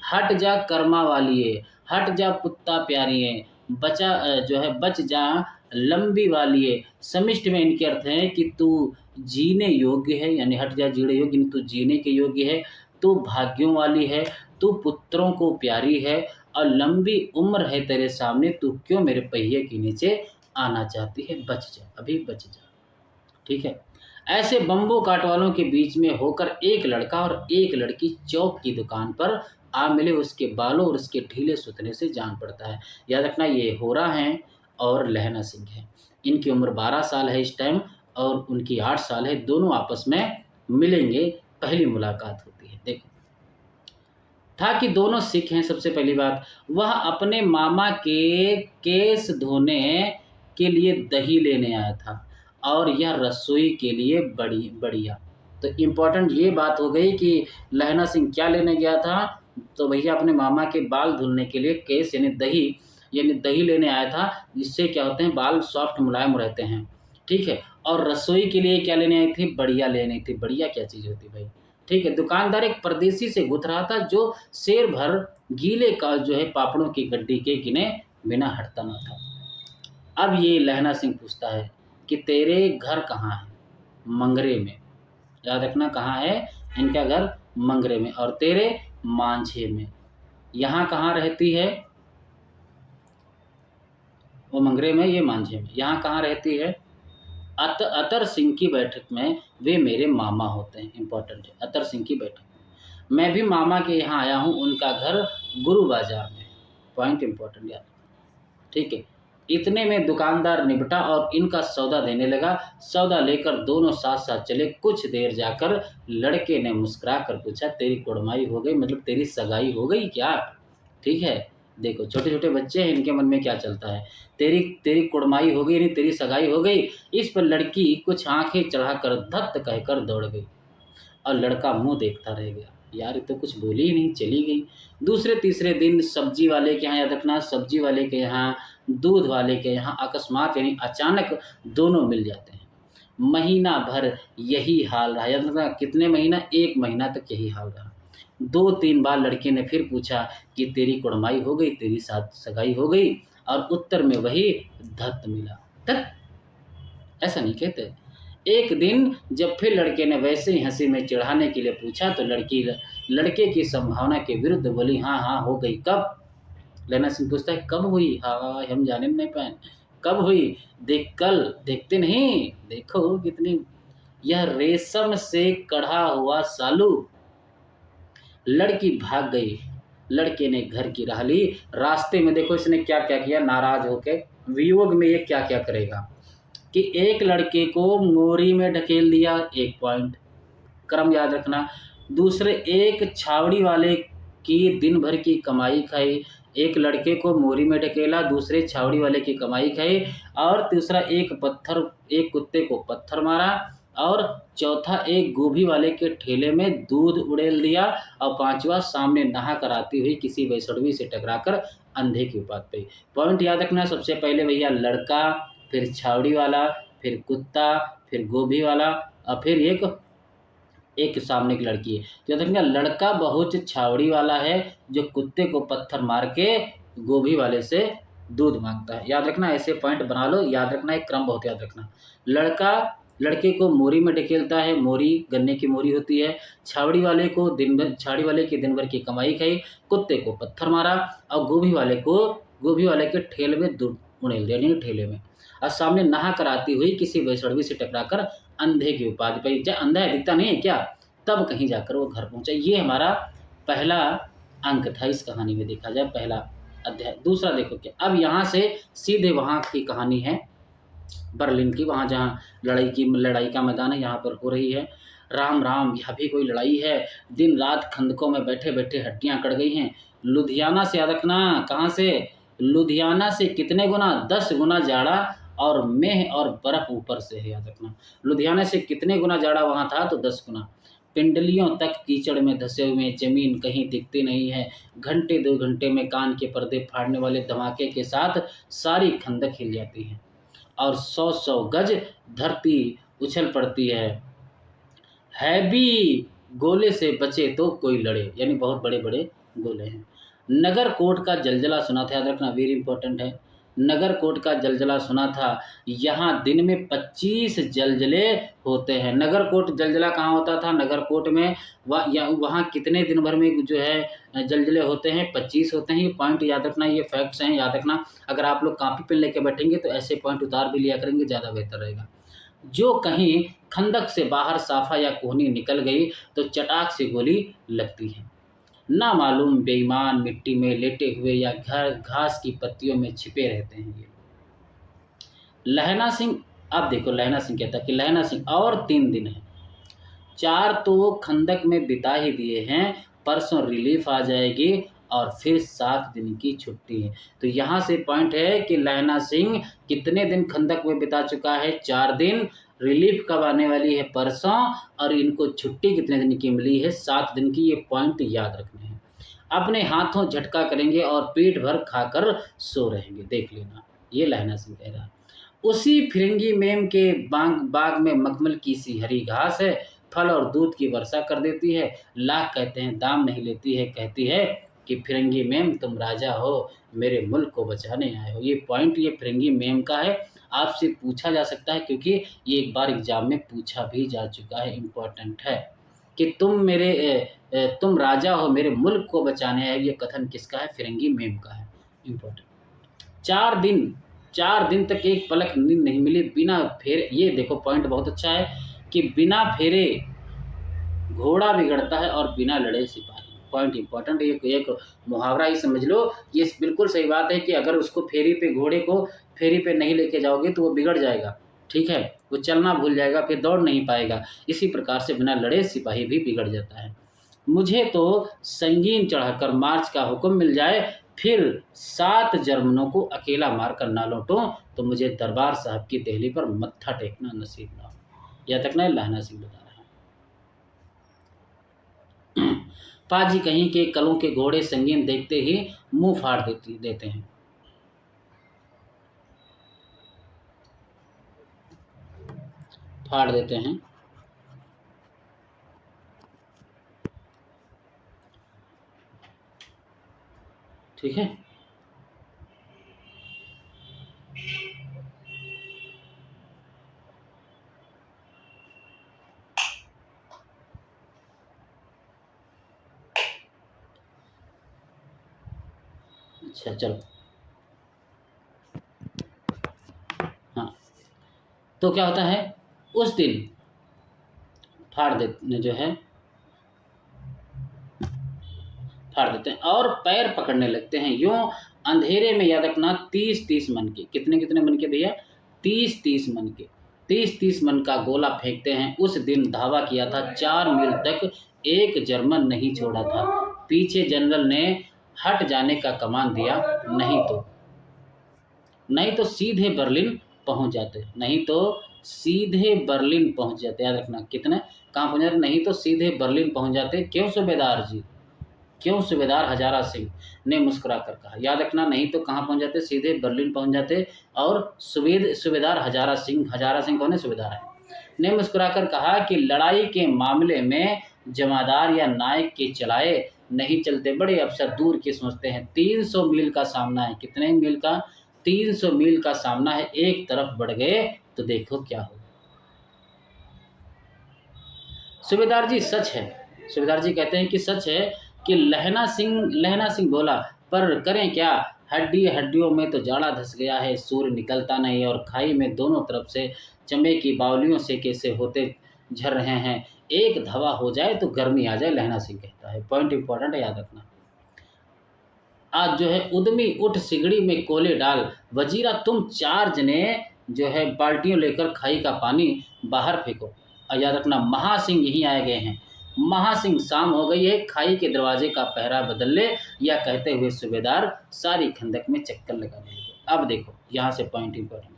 हट जा कर्मा वालिए, हट जा पुत्ता प्यारिए, बच जा लंबी वालिए। समिष्ट में इनके अर्थ हैं कि तू जीने योग्य है, यानी हट जा जीड़े योग्य, तू जीने के योग्य है, तू भाग्यों वाली है, तू पुत्रों को प्यारी है, और लंबी उम्र है तेरे सामने, तू क्यों मेरे पहिए के नीचे आना चाहती है, बच जा, अभी बच जा, ठीक है। ऐसे बम्बू काट वालों के बीच में होकर एक लड़का और एक लड़की चौक की दुकान पर आ मिले, उसके बालों और उसके ढीले सुतने से जान पड़ता है। याद रखना, ये होरा हैं और लहना सिंह हैं। इनकी उम्र 12 साल है इस टाइम, और उनकी 8 साल है। दोनों आपस में मिलेंगे, पहली मुलाकात होती है। देखो, था कि दोनों सिख हैं। सबसे पहली बात, वह अपने मामा के केस धोने के लिए दही लेने आया था, और यह रसोई के लिए बढ़िया। तो इम्पोर्टेंट ये बात हो गई कि लहना सिंह क्या लेने गया था, तो भैया अपने मामा के बाल धुलने के लिए केस यानी दही लेने आया था, जिससे क्या होते हैं, बाल सॉफ्ट मुलायम रहते हैं, ठीक है। और रसोई के लिए क्या लेने आई थी, बढ़िया लेनी थी। बढ़िया क्या चीज़ होती भाई, ठीक है। दुकानदार एक परदेसी से गुथ रहा था, जो शेर भर गीले का जो है पापड़ों की गड्डी के गिने बिना हटता न था। अब ये लहना सिंह पूछता है कि तेरे घर कहाँ है, मंगरे में। याद रखना, कहाँ है इनका घर, मंगरे में, और तेरे मांझे में। यहाँ कहाँ रहती है, वो मंगरे में, ये मांझे में। यहाँ कहाँ रहती है, अतर सिंह की बैठक में, वे मेरे मामा होते हैं। इंपॉर्टेंट है, अतर सिंह की बैठक में। मैं भी मामा के यहाँ आया हूँ, उनका घर गुरु बाजार में। पॉइंट इंपॉर्टेंट याद, ठीक है। इतने में दुकानदार निपटा और इनका सौदा देने लगा। सौदा लेकर दोनों साथ साथ चले। कुछ देर जाकर लड़के ने मुस्कुरा कर पूछा, तेरी कुड़माई हो गई, मतलब तेरी सगाई हो गई क्या, ठीक है। देखो, छोटे छोटे बच्चे हैं, इनके मन में क्या चलता है, तेरी कुड़माई हो गई, यानी तेरी सगाई हो गई। इस पर लड़की कुछ आंखें चढ़ाकर धत्त कहकर दौड़ गई, और लड़का मुंह देखता रह गया। यार, ये तो कुछ बोली ही नहीं, चली गई। दूसरे तीसरे दिन सब्जी वाले के यहाँ, याद रखना, सब्जी वाले के यहाँ, दूध वाले के यहाँ अकस्मात यानी अचानक दोनों मिल जाते हैं। महीना भर यही हाल रहा। याद रखना, कितने महीना, 1 महीना तक यही हाल रहा। 2-3 बार लड़के ने फिर पूछा कि तेरी कुड़माई हो गई, तेरी साथ सगाई हो गई, और उत्तर में वही धत्त मिला। धत्त, ऐसा नहीं कहते। एक दिन जब फिर लड़के ने वैसे ही हंसी में चिढ़ाने के लिए पूछा, तो लड़की लड़के की संभावना के विरुद्ध बोली, हाँ हाँ हो गई। कब, लहना सिंह पूछता है, कब हुई, हाँ हम जाने नहीं पाए, कब हुई, देख कल, देखते नहीं, देखो कितनी, यह रेशम से कढ़ा हुआ सालू। लड़की भाग गई। लड़के ने घर की राह ली। रास्ते में देखो इसने क्या क्या किया, नाराज होके, वियोग में ये क्या क्या करेगा, कि एक लड़के को मोरी में ढकेल दिया, एक पॉइंट, क्रम याद रखना। दूसरे, एक छावड़ी वाले की दिन भर की कमाई खाई। एक लड़के को मोरी में ढकेला, दूसरे छावड़ी वाले की कमाई खाई, और तीसरा एक कुत्ते को पत्थर मारा, और चौथा एक गोभी वाले के ठेले में दूध उड़ेल दिया, और पांचवा सामने नहा कर आती हुई किसी वैष्णवी से टकराकर अंधे की उपात पाई। पॉइंट याद रखना, सबसे पहले भैया लड़का, फिर छावड़ी वाला, फिर कुत्ता, फिर गोभी वाला, और फिर एक सामने की लड़की है। तो देखिए, लड़का बहुत छावड़ी वाला है, जो कुत्ते को पत्थर मार के गोभी वाले से दूध मांगता है। याद रखना, ऐसे पॉइंट बना लो, याद रखना, एक क्रम बहुत याद रखना। लड़का, लड़के को मोरी में ढकेलता है, मोरी गन्ने की मोरी होती है। छावड़ी वाले के दिन भर की कमाई खाई, कुत्ते को पत्थर मारा और गोभी वाले के ठेले में उड़ेल दिया, यानी ठेले में। और सामने नहा कर आती हुई किसी वैष्णवी से टकराकर अंधे की उपाधि पाई। क्या अंधा है, दिखता नहीं है क्या? तब कहीं जाकर वो घर पहुंचा। ये हमारा पहला अंक था इस कहानी में, देखा जाए पहला अध्याय। दूसरा देखो क्या, अब यहाँ से सीधे वहाँ की कहानी है बर्लिन की, वहाँ जहाँ लड़ाई का मैदान है, यहाँ पर हो रही है। राम राम, यहाँ भी कोई लड़ाई है। दिन रात खंदकों में बैठे बैठे हड्डियाँ कट गई हैं। लुधियाना से, याद रखना कहाँ से, लुधियाना से कितने गुना, 10 गुना जाड़ा और मेह और बर्फ ऊपर से है, याद रखना। लुधियाना से कितने गुना जाड़ा वहाँ था, तो 10 गुना। पिंडलियों तक कीचड़ में धंसे हुए, जमीन कहीं दिखती नहीं है। घंटे 2 घंटे में कान के पर्दे फाड़ने वाले धमाके के साथ सारी खंदक हिल जाती है और 100-100 गज धरती उछल पड़ती है भी गोले से बचे तो कोई लड़े, यानी बहुत बड़े बड़े गोले हैं। नगर कोट का जलजला सुना था, याद रखना, वेरी इंपॉर्टेंट है। नगर कोट का जलजला सुना था। यहाँ दिन में 25 जलजले होते हैं। नगर कोट जलजला कहाँ होता था? नगर कोट में। वहाँ कितने दिन भर में जो है जलजले होते हैं? 25 होते हैं। ये पॉइंट याद रखना, ये फैक्ट्स हैं, याद रखना। अगर आप लोग कॉपी पेन लेके बैठेंगे तो ऐसे पॉइंट उतार भी लिया करेंगे, ज़्यादा बेहतर रहेगा। जो कहीं खंदक से बाहर साफा या कोहनी निकल गई तो चटाक से गोली लगती है। ना मालूम बेईमान मिट्टी में लेटे हुए या घास की पत्तियों में छिपे रहते हैं ये। लहना सिंह, अब देखो लहना सिंह कहता कि लहना सिंह और 3 दिन है, 4 तो खंदक में बिता ही दिए हैं, परसों रिलीफ आ जाएगी और फिर 7 दिन की छुट्टी है। तो यहाँ से पॉइंट है कि लहना सिंह कितने दिन खंदक में बिता चुका है? 4 दिन। रिलीफ कब आने वाली है? परसों। और इनको छुट्टी कितने दिन की मिली है? 7 दिन की। ये पॉइंट याद रखने हैं। अपने हाथों झटका करेंगे और पेट भर खाकर सो रहेंगे, देख लेना, ये लहना सिंह कह रहा है। उसी फिरंगी मेम के बाग में मखमल की सी हरी घास है, फल और दूध की वर्षा कर देती है। लाख कहते हैं दाम नहीं लेती है, कहती है कि फिरंगी मेम तुम राजा हो, मेरे मुल्क को बचाने आए हो। ये पॉइंट ये फिरंगी मेम का है, आपसे पूछा जा सकता है क्योंकि ये एक बार एग्जाम में पूछा भी जा चुका है, इम्पोर्टेंट है कि तुम राजा हो, मेरे मुल्क को बचाने आए। ये कथन किसका है? फिरंगी मेम का है, इम्पोर्टेंट। 4 दिन तक एक पलक नींद नहीं मिली बिना फेरे। ये देखो पॉइंट बहुत अच्छा है कि बिना फेरे घोड़ा बिगड़ता है और बिना लड़े सिपाही। पॉइंट इंपॉर्टेंट है, एक मुहावरा ही समझ लो। ये बिल्कुल सही बात है कि अगर उसको घोड़े को फेरी पे नहीं लेके जाओगे तो वो बिगड़ जाएगा, ठीक है, वो चलना भूल जाएगा, फिर दौड़ नहीं पाएगा। इसी प्रकार से बिना लड़े सिपाही भी बिगड़ जाता है। मुझे तो संगीन चढ़ाकर मार्च का हुक्म मिल जाए, फिर 7 जर्मनों को अकेला मारकर ना लौटूं तो मुझे दरबार साहब की देहली पर मत्था टेकना नसीब ना हो। यह तक ना लहना सिंह बता रहा है। पाजी कहीं के कलों के घोड़े संगीन देखते ही मुंह फाड़ देते हैं। फाड़ देते हैं। ठीक है, अच्छा चलो, हाँ, तो क्या होता है उस दिन फाड़ देते हैं और पैर पकड़ने लगते हैं यूं अंधेरे में। याद रखना 30-30 मन के, कितने मन के भैया? 30-30 मन के, 30-30 मन का गोला फेंकते हैं। उस दिन धावा किया था 4 मील तक, एक जर्मन नहीं छोड़ा था। पीछे जनरल ने हट जाने का कमान दिया, नहीं तो सीधे बर्लिन पहुंच जाते, याद रखना। कितने कहाँ पहुंच जाते? नहीं तो सीधे बर्लिन पहुंच जाते। क्यों सूबेदार जी? क्यों? सूबेदार हजारा सिंह ने मुस्कुरा कर कहा। याद रखना, नहीं तो कहाँ पहुंच जाते? सीधे बर्लिन पहुंच जाते। और सूबेदार हजारा सिंह कौन है? सूबेदार है, ने मुस्कुरा कर कहा कि लड़ाई के मामले में जमादार या नायक के चलाए नहीं चलते, बड़े अफसर दूर की सोचते हैं। 300 मील का सामना है। कितने मील का? 300 मील का सामना है। एक तरफ बढ़ गए तो देखो क्या हो। सूबेदार जी सच है। सूबेदार जी कहते हैं कि सच है कि लहना सिंह बोला, पर करें क्या, हड्डियों में तो जाड़ा धस गया है, सूर्य निकलता नहीं और खाई में दोनों तरफ से चंबे की बावलियों से कैसे होते झर रहे हैं, एक धवा हो जाए तो गर्मी आ जाए, लहना सिंह कहता है। पॉइंट इंपॉर्टेंट है, याद रखना। आज जो है उद्यमी उठ सिगड़ी में कोले डाल, वजीरा तुम 4 जने जो है बाल्टियों लेकर खाई का पानी बाहर फेंको। और याद रखना महासिंह यहीं आए गए हैं। महासिंह शाम हो गई है, खाई के दरवाजे का पहरा बदल ले, यह कहते हुए सूबेदार सारी खंदक में चक्कर लगाने लगे। अब देखो यहाँ से पॉइंट इंपॉर्टेंट है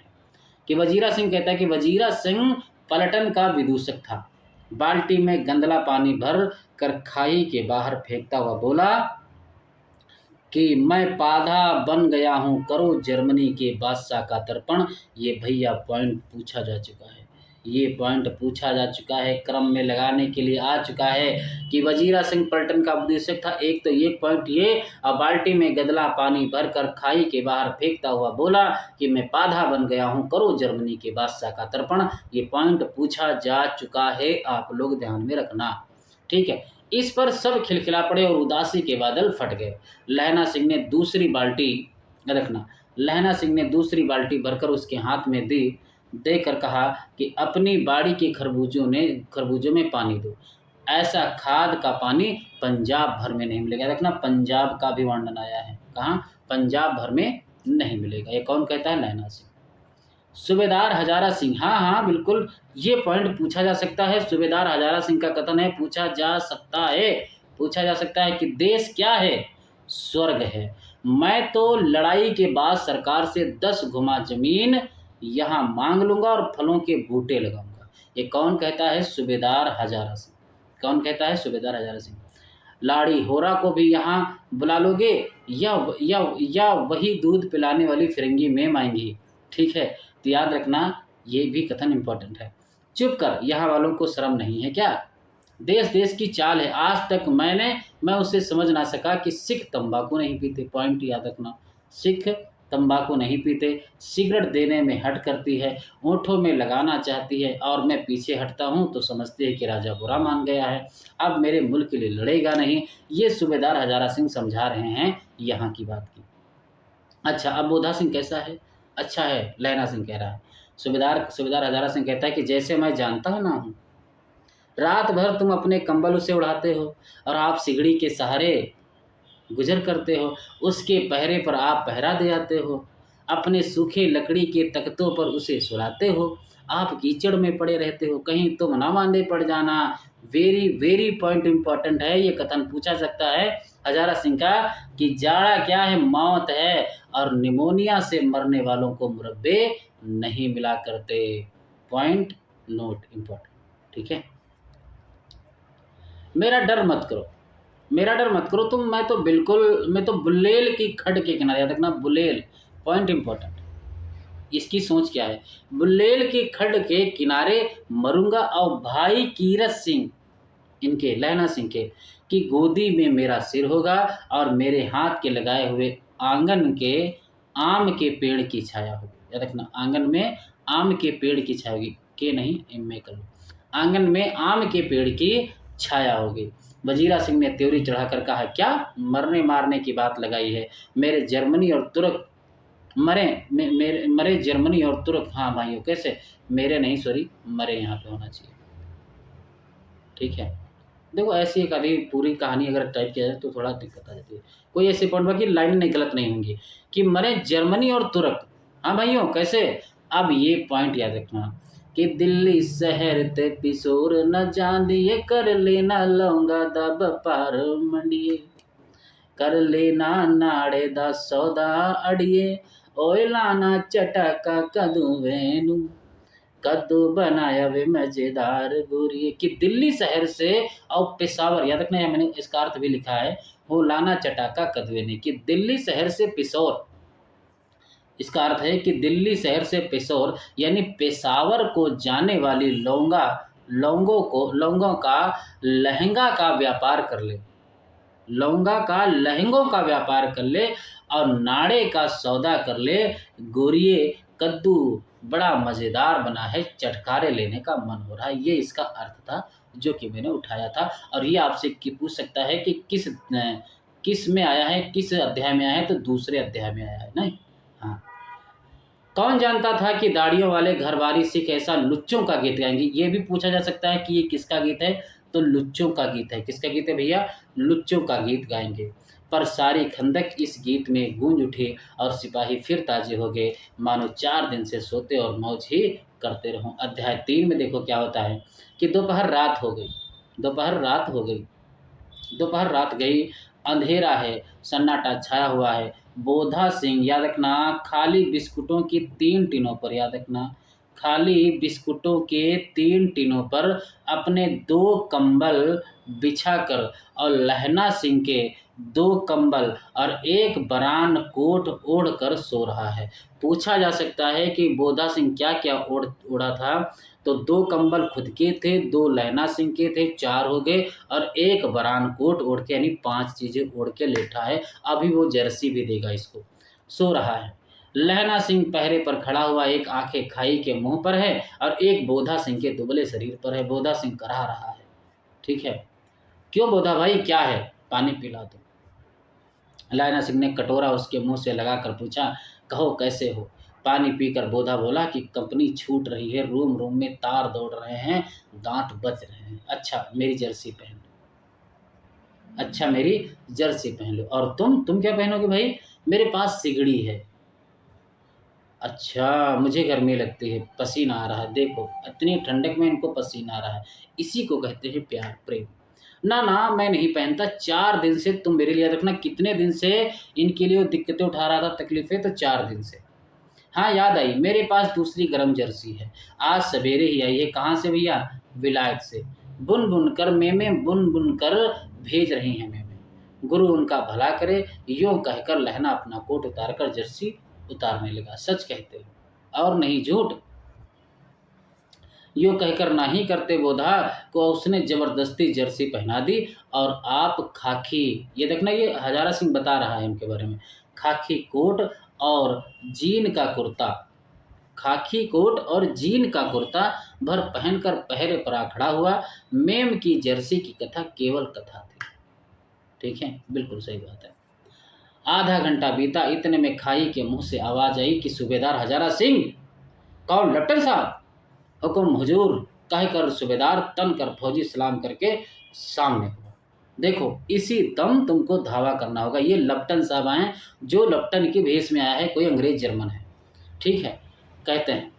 कि वजीरा सिंह कहता है कि वजीरा सिंह पलटन का विदूषक था। बाल्टी में गंदला पानी भर कर खाई के बाहर फेंकता हुआ बोला कि मैं पाधा बन गया हूँ, करो जर्मनी के बादशाह का तर्पण। ये भैया पॉइंट पूछा जा चुका है, ये पॉइंट पूछा जा चुका है, क्रम में लगाने के लिए आ चुका है कि वजीरा सिंह पलटन का उपदेशक था। एक तो ये पॉइंट ये, और बाल्टी में गदला पानी भरकर खाई के बाहर फेंकता हुआ बोला कि मैं पाधा बन गया हूँ, करो जर्मनी के बादशाह का तर्पण। ये पॉइंट पूछा जा चुका है, आप लोग ध्यान में रखना, ठीक है। इस पर सब खिलखिला पड़े और उदासी के बादल फट गए। लहना सिंह ने दूसरी बाल्टी रखना, लहना सिंह ने दूसरी बाल्टी भरकर उसके हाथ में दी, देकर कहा कि अपनी बाड़ी के खरबूजों में पानी दो, ऐसा खाद का पानी पंजाब भर में नहीं मिलेगा। देखना पंजाब का भी वर्णन आया है, कहाँ, पंजाब भर में नहीं मिलेगा। ये कौन कहता है, लहना सिंह। सूबेदार हजारा सिंह, हाँ बिल्कुल ये पॉइंट पूछा जा सकता है। सूबेदार हजारा सिंह का कथन है, पूछा जा सकता है कि देश क्या है, स्वर्ग है। मैं तो लड़ाई के बाद सरकार से 10 गुमा जमीन यहाँ मांग लूंगा और फलों के बूटे लगाऊंगा। ये कौन कहता है, सूबेदार हजारा सिंह। कौन कहता है, सूबेदार हजारा सिंह। लाड़ी होरा को भी यहाँ बुला लोगे, या वही दूध पिलाने वाली फिरंगी मेम आएंगी, ठीक है। तो याद रखना ये भी कथन इंपॉर्टेंट है। चुप कर, यहाँ वालों को शर्म नहीं है क्या, देश देश की चाल है। आज तक मैं उसे समझ ना सका कि सिख तंबाकू नहीं पीते। पॉइंट याद रखना, सिख तंबाकू नहीं पीते, सिगरेट देने में हट करती है, ओंठों में लगाना चाहती है, और मैं पीछे हटता हूँ तो समझते हैं कि राजा बुरा मान गया है, अब मेरे मुल्क के लिए लड़ेगा नहीं। ये सूबेदार हजारा सिंह समझा रहे हैं यहाँ की बात की। अच्छा, अब बोधा सिंह कैसा है, अच्छा है, लहना सिंह कह रहा है। सूबेदार हजारा सिंह कहता है कि जैसे मैं जानता ना हूँ, रात भर तुम अपने कंबल उसे उड़ाते हो और आप सिगड़ी के सहारे गुजर करते हो, उसके पहरे पर आप पहरा दे आते हो, अपने सूखे लकड़ी के तख्तों पर उसे सुलाते हो, आप कीचड़ में पड़े रहते हो, कहीं तुम ना मांदे पड़ जाना। वेरी वेरी पॉइंट इंपॉर्टेंट है, ये कथन पूछा सकता है हजारा सिंह का कि जाड़ा क्या है, मौत है, और निमोनिया से मरने वालों को मुरब्बे नहीं मिला करते। पॉइंट नोट इंपॉर्टेंट, ठीक है। मेरा डर मत करो तुम, मैं तो बुलेल की खड के किनारे, याद रखना बुलेल, पॉइंट इंपॉर्टेंट। इसकी सोच क्या है, बुलेल की खड के किनारे मरूंगा और भाई कीरत सिंह, इनके लहना सिंह के की गोदी में मेरा सिर होगा और मेरे हाथ के लगाए हुए आंगन के आम के पेड़ की छाया होगी। याद रखना, आंगन में आम के पेड़ की छाया होगी, के नहीं एम में कर लो, आंगन में आम के पेड़ की छाया होगी। वजीरा सिंह ने त्योरी चढ़ाकर कहा, क्या मरने मारने की बात लगाई है, मेरे जर्मनी और तुर्क मरे जर्मनी और तुर्क, हाँ भाइयों कैसे, मेरे नहीं सॉरी मरे यहाँ पे होना चाहिए, ठीक है। देखो ऐसी एक आधी पूरी कहानी अगर टाइप किया जाए तो थोड़ा दिक्कत आ जाती है। कोई ऐसे पॉइंट बाकी लाइन नहीं गलत नहीं होंगी कि मरे जर्मनी और तुर्क, हाँ भाइयों कैसे। अब ये पॉइंट याद रखना कि दिल्ली शहर ते पिसोर न जानिए, कर लेना लौंगा दा व्यापार मंडिए, कर लेना नाड़े दा सौदा अड़िए, ओए लाना चटका कदू वेनू, कद्दू बनाया वे मजेदार गोरिये। कि दिल्ली शहर से और पेशावर, याद रखना है मैंने इसका अर्थ भी लिखा है, वो लाना चटाका कदवे ने, कि दिल्ली शहर से पिसौर, इसका अर्थ है कि दिल्ली शहर से पेशोर यानी पेशावर को जाने वाली लौंगों का लहंगा का व्यापार कर ले, लौंगा का लहंगों का व्यापार कर ले और नाड़े का सौदा कर ले, गोरिये कद्दू बड़ा मज़ेदार बना है, चटकारे लेने का मन हो रहा है। ये इसका अर्थ था जो कि मैंने उठाया था। और ये आपसे कि पूछ सकता है कि किस में आया है, किस अध्याय में आया है, तो दूसरे अध्याय में आया है। नहीं, हाँ। कौन जानता था कि दाढ़ियों वाले घरवारी सिख ऐसा लुच्चों का गीत गाएंगे। ये भी पूछा जा सकता है कि ये किसका गीत है, तो लुच्चों का गीत है। किसका गीत है भैया, लुच्चों का गीत गाएंगे। पर सारी खंदक इस गीत में गूंज उठी और सिपाही फिर ताजे हो गए, मानो 4 दिन से सोते और मौज ही करते रहो। अध्याय 3 में देखो क्या होता है कि दोपहर रात हो गई, दोपहर रात हो गई, दोपहर रात गई, अंधेरा है, सन्नाटा छाया हुआ है। बोधा सिंह, याद रखना, खाली बिस्कुटों की 3 टिनों पर, याद रखना, खाली बिस्कुटों के 3 टिनों पर अपने 2 कंबल बिछाकर और लहना सिंह के 2 कंबल और 1 बरान कोट ओढ़कर सो रहा है। पूछा जा सकता है कि बोधा सिंह क्या क्या ओढ़ा था, तो 2 कंबल खुद के थे, 2 लहना सिंह के थे, 4 हो गए, और 1 बरान कोट ओढ़ के, यानी 5 चीज़ें ओढ़ के लेटा है। अभी वो जर्सी भी देगा इसको। सो रहा है। लहना सिंह पहरे पर खड़ा हुआ, एक आंखें खाई के मुंह पर है और एक बोधा सिंह के दुबले शरीर पर है। बोधा सिंह कराह रहा है। ठीक है, क्यों बोधा भाई, क्या है, पानी पिला दो। लहना सिंह ने कटोरा उसके मुंह से लगाकर पूछा, कहो कैसे हो। पानी पीकर बोधा बोला कि कंपनी छूट रही है, रूम रूम में तार दौड़ रहे हैं, दांत बज रहे हैं। अच्छा मेरी जर्सी पहन लो, अच्छा मेरी जर्सी पहन लो। और तुम क्या पहनोगे भाई, मेरे पास सिगड़ी है। अच्छा मुझे गर्मी लगती है, पसीना आ रहा है, देखो इतनी ठंडक में इनको पसीना आ रहा है। इसी को कहते हैं प्यार, प्रेम। ना ना मैं नहीं पहनता, 4 दिन से, तुम मेरे लिए याद रखना, कितने दिन से इनके लिए वो दिक्कतें उठा रहा था, तकलीफें, तो 4 दिन से। हाँ याद आई, मेरे पास दूसरी गर्म जर्सी है, आज सवेरे ही आई है। कहाँ से भैया, विलायत से। बुन बुन कर मेमे, बुन बुन कर भेज रही हैं मेमे, गुरु उनका भला करे। यूं कहकर लहना अपना कोट उतार कर जर्सी उतारने लगा। सच कहते हो और नहीं झूठ। यूं कहकर ना ही करते बोधा को उसने जबरदस्ती जर्सी पहना दी। और आप खाकी, ये देखना, ये हजारा सिंह बता रहा है इनके बारे में, खाकी कोट और जीन का कुर्ता, खाकी कोट और जीन का कुर्ता भर पहनकर पहरे पर आ खड़ा हुआ। मेम की जर्सी की कथा केवल कथा थी। ठीक है, बिल्कुल सही बात है। आधा घंटा बीता, इतने में खाई के मुंह से आवाज आई कि सूबेदार हजारा सिंह। कौन, लेफ्टिनेंट साहब। हुकुम हुजूर, कहकर सूबेदार तन कर फौजी सलाम करके सामने हुआ। देखो इसी दम तुमको धावा करना होगा। ये लेफ्टिनेंट साहब आए, जो लेफ्टिनेंट की भेष में आया है, कोई अंग्रेज जर्मन है। ठीक है, कहते हैं,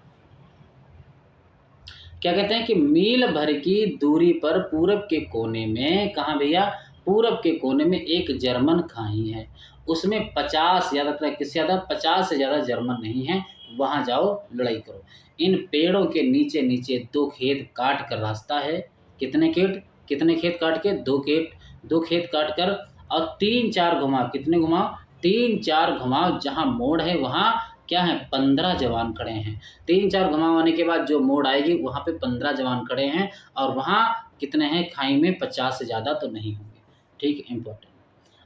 क्या कहते हैं कि मील भर की दूरी पर पूरब के कोने में, कहाँ भैया, पूरब के कोने में एक जर्मन खाई है। उसमें 50, याद रखना, किससे ज़्यादा, 50 से ज़्यादा जर्मन नहीं है। वहाँ जाओ, लड़ाई करो। इन पेड़ों के नीचे नीचे 2 खेत काट कर रास्ता है। कितने खेत काट के, 2 खेत काट कर, और 3-4 घुमाव, कितने घुमाव, 3-4 घुमाव। जहाँ मोड़ है वहाँ क्या है, 15 जवान खड़े हैं। 3-4 घुमाव आने के बाद जो मोड़ आएगी वहाँ पे 15 जवान खड़े हैं। और वहाँ कितने हैं, खाई में 50 से ज़्यादा तो नहीं होंगे। ठीक, इम्पोर्टेंट।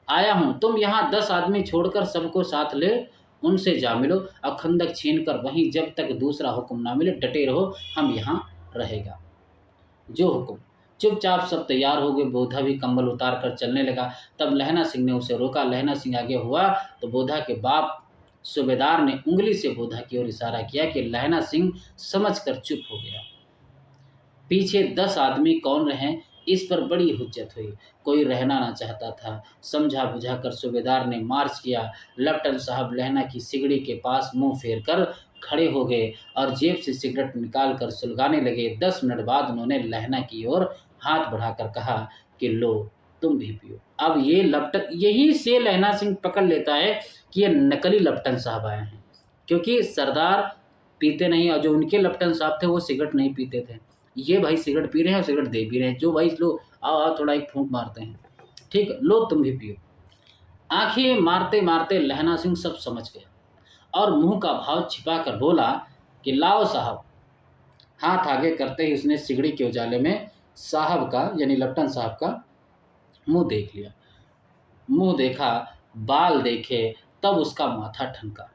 आया हूँ, तुम यहाँ 10 आदमी छोड़कर सबको साथ ले उनसे जा मिलो, और खंदक छीन कर वहीं जब तक दूसरा हुक्म ना मिले डटे रहो, हम यहाँ रहेगा। जो हुक्म। चुपचाप सब तैयार हो गए। बोधा भी कंबल उतार कर चलने लगा। तब लहना सिंह ने उसे रोका। लहना सिंह आगे हुआ तो बोधा के बाप सूबेदार ने उंगली से बोधा की ओर इशारा किया कि लहना सिंह समझकर चुप हो गया। पीछे 10 आदमी कौन रहे, इस पर बड़ी हुज्जत हुई। कोई रहना ना चाहता था। समझा बुझा कर सूबेदार ने मार्च किया। लेफ्टिनेंट साहब लहना की सिगड़ी के पास मुंह फेर कर खड़े हो गए और जेब से सिगरेट निकाल कर सुलगाने लगे। 10 मिनट बाद उन्होंने लहना की ओर हाथ बढ़ाकर कहा कि लो तुम भी पियो। अब ये यहीं से लहना सिंह पकड़ लेता है कि ये नकली लेफ्टिनेंट साहब आए हैं, क्योंकि सरदार पीते नहीं, और जो उनके लेफ्टिनेंट साहब थे वो सिगरेट नहीं पीते थे। ये भाई सिगरेट पी रहे हैं और सिगरेट दे भी रहे हैं। जो भाई लो आओ आओ थोड़ा एक फूंक मारते हैं, ठीक, लो तुम भी पियो। आंखें मारते मारते लहना सिंह सब समझ गया और मुंह का भाव छिपा कर बोला कि लाओ साहब। हाथ आगे करते ही उसने सिगड़ी के उजाले में साहब का, यानी लेफ्टिनेंट साहब का मुंह देख लिया। मुंह देखा, बाल देखे, तब उसका माथा ठनका।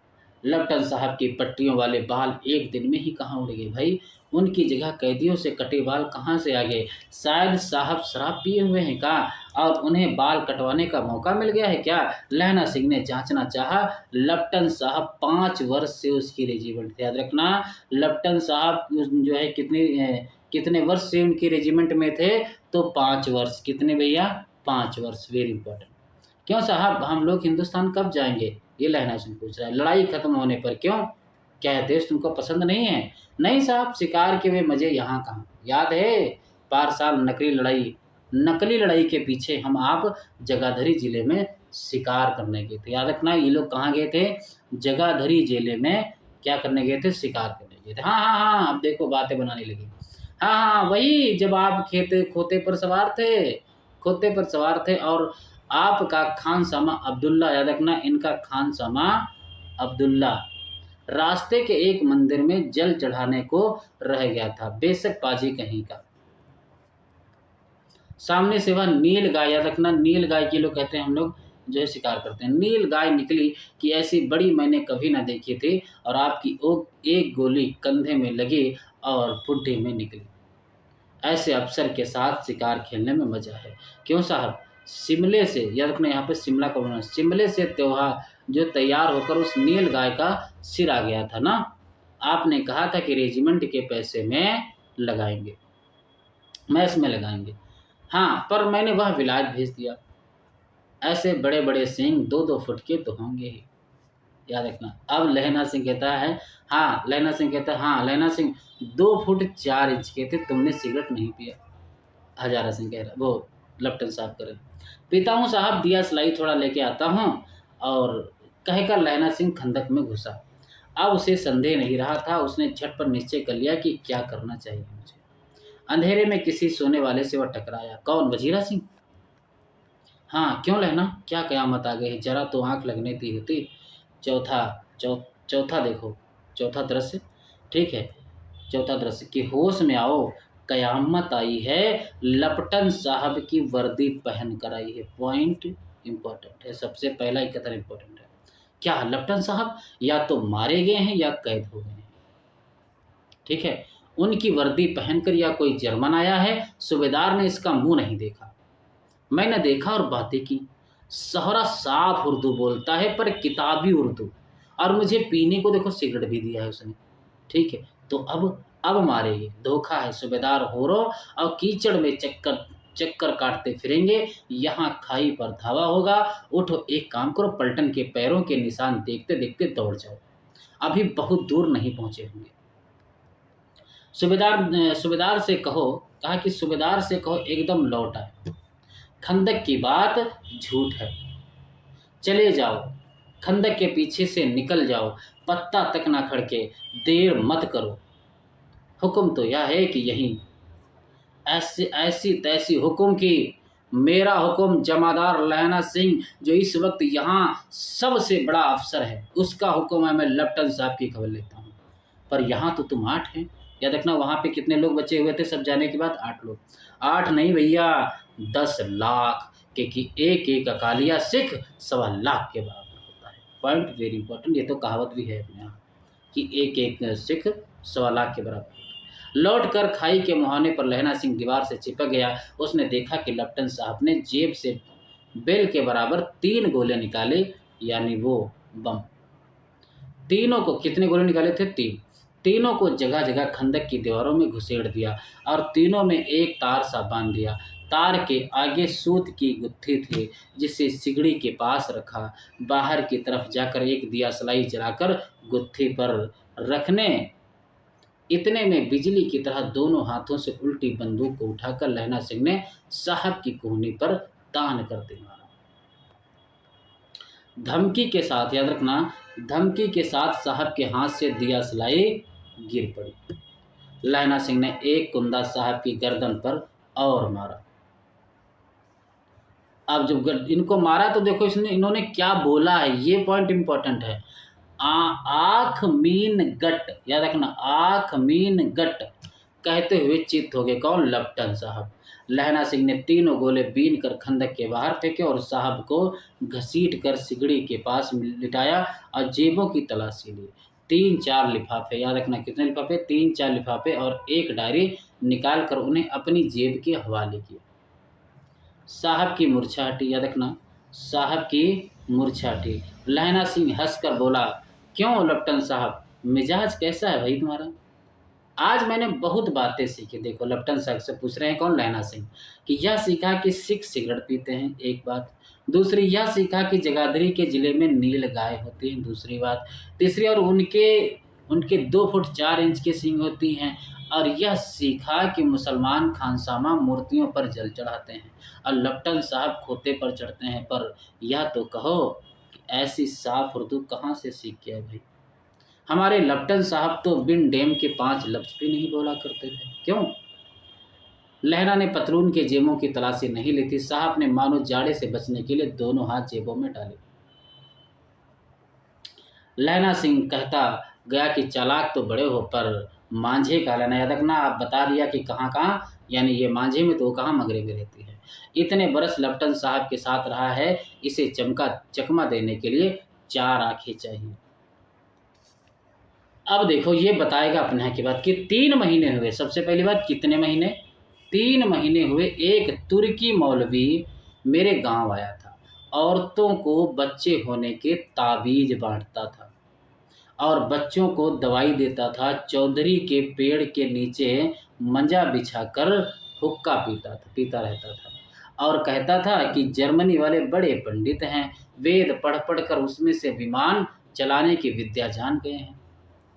लपटन साहब की पट्टियों वाले बाल एक दिन में ही कहाँ उड़ गए भाई? उनकी जगह कैदियों से कटे बाल कहाँ से आ गए? शायद साहब शराब पिए हुए हैं क्या और उन्हें बाल कटवाने का मौका मिल गया है क्या? लहना सिंह ने जांचना चाहा। लपटन साहब 5 वर्ष से उसकी रेजिमेंट थे। याद रखना, लपटन साहब जो है कितने वर्ष से उनकी रेजिमेंट में थे? तो 5 वर्ष। कितने भैया? 5 वर्ष। Very important. क्यों साहब, हम लोग हिंदुस्तान कब जाएंगे? ये लहना सिंह पूछ रहा है। लड़ाई खत्म होने पर। क्यों? क्या यह देश तुमको पसंद नहीं है? नहीं साहब, शिकार के वे मजे यहाँ कहाँ। याद है पार साल नकली लड़ाई के पीछे हम आप जगाधरी जिले में शिकार करने गए थे। याद रखना, ये लोग कहाँ गए थे? जगाधरी जिले में क्या करने गए थे? शिकार करने गए थे। हाँ हाँ हाँ, अब देखो बातें बनाने लगी। हाँ हाँ, वही जब आप खोते पर सवार थे और आपका खानसामा अब्दुल्ला, याद रखना इनका खानसामा अब्दुल्ला, रास्ते के एक मंदिर में जल चढ़ाने को रह गया था। बेशक पाजी कहीं का। सामने से वह नील गाय, याद रखना नील गाय की लोग कहते हैं हम लोग जो है शिकार करते हैं। नील गाय निकली कि ऐसी बड़ी मैंने कभी ना देखी थी और आपकी एक गोली कंधे में लगी और बुड्ढे में निकली। ऐसे अफसर के साथ शिकार खेलने में मजा है। क्यों साहब? शिमले से, याद रखना यहाँ पे शिमला का बोलना, शिमले से त्योहार जो तैयार होकर उस नील गाय का सिर आ गया था ना, आपने कहा था कि रेजिमेंट के पैसे में लगाएंगे, मैस में लगाएंगे। हाँ, पर मैंने वह विलायत भेज दिया। ऐसे बड़े बड़े सिंह 2-2 फुट के तो होंगे ही। याद रखना। अब लहना सिंह कहता है हाँ, लहना सिंह 2 फुट 4 इंच के थे, तुमने सिगरेट नहीं पिया। हजारा सिंह कह रहा, वो लपटन साहब करे, पीता हूँ साहब, दिया सलाई थोड़ा लेके आता हूँ, और कहकर लहना सिंह खंदक में घुसा। अब उसे संदेह नहीं रहा था। उसने झट पर निश्चय कर लिया कि क्या करना चाहिए मुझे। अंधेरे में किसी सोने वाले से वह टकराया। कौन? वजीरा सिंह। हाँ, क्यों लहना, क्या कयामत आ गई है? जरा तो आंख लगने दी होती। चौथा देखो, चौथा दृश्य, ठीक है, चौथा दृश्य कि होश में आओ, कयामत आई है, लपटन साहब की वर्दी पहन कर आई है। पॉइंट इंपॉर्टेंट है, सबसे पहला ही कथन इंपॉर्टेंट है। क्या लपटन साहब या तो मारे गए हैं या कैद हो गए हैं? ठीक है, उनकी वर्दी पहनकर या कोई जर्मन आया है। सूबेदार ने इसका मुंह नहीं देखा, मैंने देखा और बातें की। सहरा साफ उर्दू बोलता है पर किताबी उर्दू, और मुझे पीने को देखो सिगरेट भी दिया है उसने। ठीक है, तो अब मारेंगे, धोखा है। सूबेदार होरो और कीचड़ में चक्कर काटते फिरेंगे, यहाँ खाई पर धावा होगा। उठो, एक काम करो, पलटन के पैरों के निशान देखते देखते दौड़ जाओ, अभी बहुत दूर नहीं पहुंचे होंगे। सूबेदार से कहो एकदम लौट आए। खंदक की बात झूठ है, चले जाओ, खंदक के पीछे से निकल जाओ, पत्ता तक ना खड़के, देर मत करो। हुक्म तो यह है कि यहीं ऐसी तैसी हुक्म की। मेरा हुक्म जमादार लहना सिंह जो इस वक्त यहाँ सबसे बड़ा अफसर है, उसका हुक्म है। मैं लपटन साहब की खबर लेता हूँ। पर यहाँ तो तुम 8 हैं। याद रखना, वहाँ पे कितने लोग बचे हुए थे सब जाने के बाद? 8 लोग। 8 नहीं भैया, 10 लाख, क्योंकि एक अकालिया सिख 1.25 लाख के बराबर होता है। पॉइंट वेरी इंपॉर्टेंट, ये तो कहावत भी है अपने यहाँ कि एक सिख 1.25 लाख के बराबर। लौटकर खाई के मुहाने पर लहना सिंह दीवार से चिपक गया। उसने देखा कि लपटन साहब ने जेब से बेल के बराबर 3 गोले निकाले, यानी वो बम। तीनों को कितने गोले निकाले थे? 3। तीनों को जगह जगह खंदक की दीवारों में घुसेड़ दिया और तीनों में एक तार सा बांध दिया। तार के आगे सूत की गुत्थी थी, जिसे सिगड़ी के पास रखा। बाहर की तरफ जाकर एक दिया सलाई जलाकर गुत्थी पर रखने, इतने में बिजली की तरह दोनों हाथों से उल्टी बंदूक को उठाकर लहना सिंह ने साहब की कोहनी पर तान कर दे मारा। धमकी के साथ, याद रखना, धमकी के साथ साहब के हाथ से दिया सलाई गिर पड़ी। लहना सिंह ने एक कुंदा साहब की गर्दन पर और मारा। अब जब इनको मारा तो देखो इन्होंने क्या बोला है, ये पॉइंट इंपॉर्टेंट है। आँख मीन गट, याद रखना, आँख मीन गट कहते हुए चित हो गए। कौन? लपटन साहब। लहना सिंह ने तीनों गोले बीन कर खंदक के बाहर फेंके और साहब को घसीट कर सिगड़ी के पास लिटाया और जेबों की तलाशी ली। 3-4 लिफाफे, याद रखना कितने लिफाफे, 3-4 लिफाफे और एक डायरी निकाल कर उन्हें अपनी जेब के हवाले किया। साहब की मूर्छा हटी, याद रखना, साहब की मूर्छा हटी। लहना सिंह हंसकर बोला, क्यों लेफ्टिनेंट साहब, मिजाज कैसा है भाई तुम्हारा? आज मैंने बहुत बातें सीखी। देखो लेफ्टिनेंट साहब से पूछ रहे हैं, कौन? लहना सिंह। कि यह सीखा कि सिख सिगरेट पीते हैं, एक बात। दूसरी यह सीखा कि जगाधरी के जिले में नील गाय होती है, दूसरी बात। तीसरी, और उनके उनके 2 फुट 4 इंच की सींग होती हैं। और यह सीखा कि मुसलमान खानसामा मूर्तियों पर जल चढ़ाते हैं और लेफ्टिनेंट साहब खोते पर चढ़ते हैं। पर यह तो कहो कि ऐसी साफ उर्दू कहाँ से सीख गया भाई? हमारे लेफ्टिनेंट साहब तो बिन डेम के 5 लफ्ज भी नहीं बोला करते थे। क्यों? लहरा ने पतलून के जेबों की तलाशी नहीं ली थी। साहब ने मानो जाड़े से बचने के लिए दोनों हाथ जेबों में डाले। लहना सिंह कहता गया कि चालाक तो बड़े हो, पर मांझे का लेना, याद रखना। आप बता दिया कि कहाँ कहाँ, यानी ये मांझे में तो कहाँ मगरे में रहती है। इतने बरस लेफ्टिनेंट साहब के साथ रहा है, इसे चकमा देने के लिए 4 आंखें चाहिए। अब देखो ये बताएगा अपने यहाँ की बात कि 3 महीने हुए। सबसे पहली बात, कितने महीने? 3 महीने हुए। एक तुर्की मौलवी मेरे गांव आया था, औरतों को बच्चे होने के ताबीज बांटता था और बच्चों को दवाई देता था। चौधरी के पेड़ के नीचे मंजा बिछाकर हुक्का पीता रहता था और कहता था कि जर्मनी वाले बड़े पंडित हैं, वेद पढ़ पढ़ कर उसमें से विमान चलाने की विद्या जान गए हैं।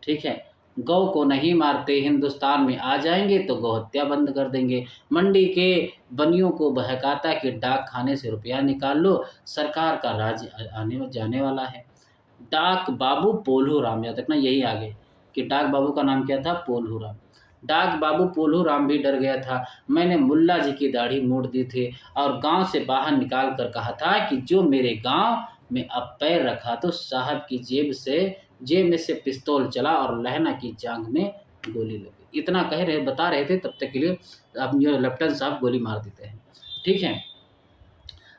ठीक है, गौ को नहीं मारते, हिंदुस्तान में आ जाएंगे तो गौ हत्या बंद कर देंगे। मंडी के बनियों को बहकाता कि डाक खाने से रुपया निकाल लो, सरकार का राज आने जाने वाला है। डाक बाबू पोल्हू राम, याद रखना, यही आगे कि डाक बाबू का नाम क्या था? पोल्हू राम। डाक बाबू पोल्हू राम भी डर गया था। मैंने मुल्ला जी की दाढ़ी मोड़ दी थी और गांव से बाहर निकाल कर कहा था कि जो मेरे गांव में अब पैर रखा तो साहब की जेब में से पिस्तौल चला और लहना की जांघ में गोली लगी। इतना बता रहे थे, तब तक के लिए अब ये लेफ्टिनेंट साहब गोली मार देते हैं। ठीक है,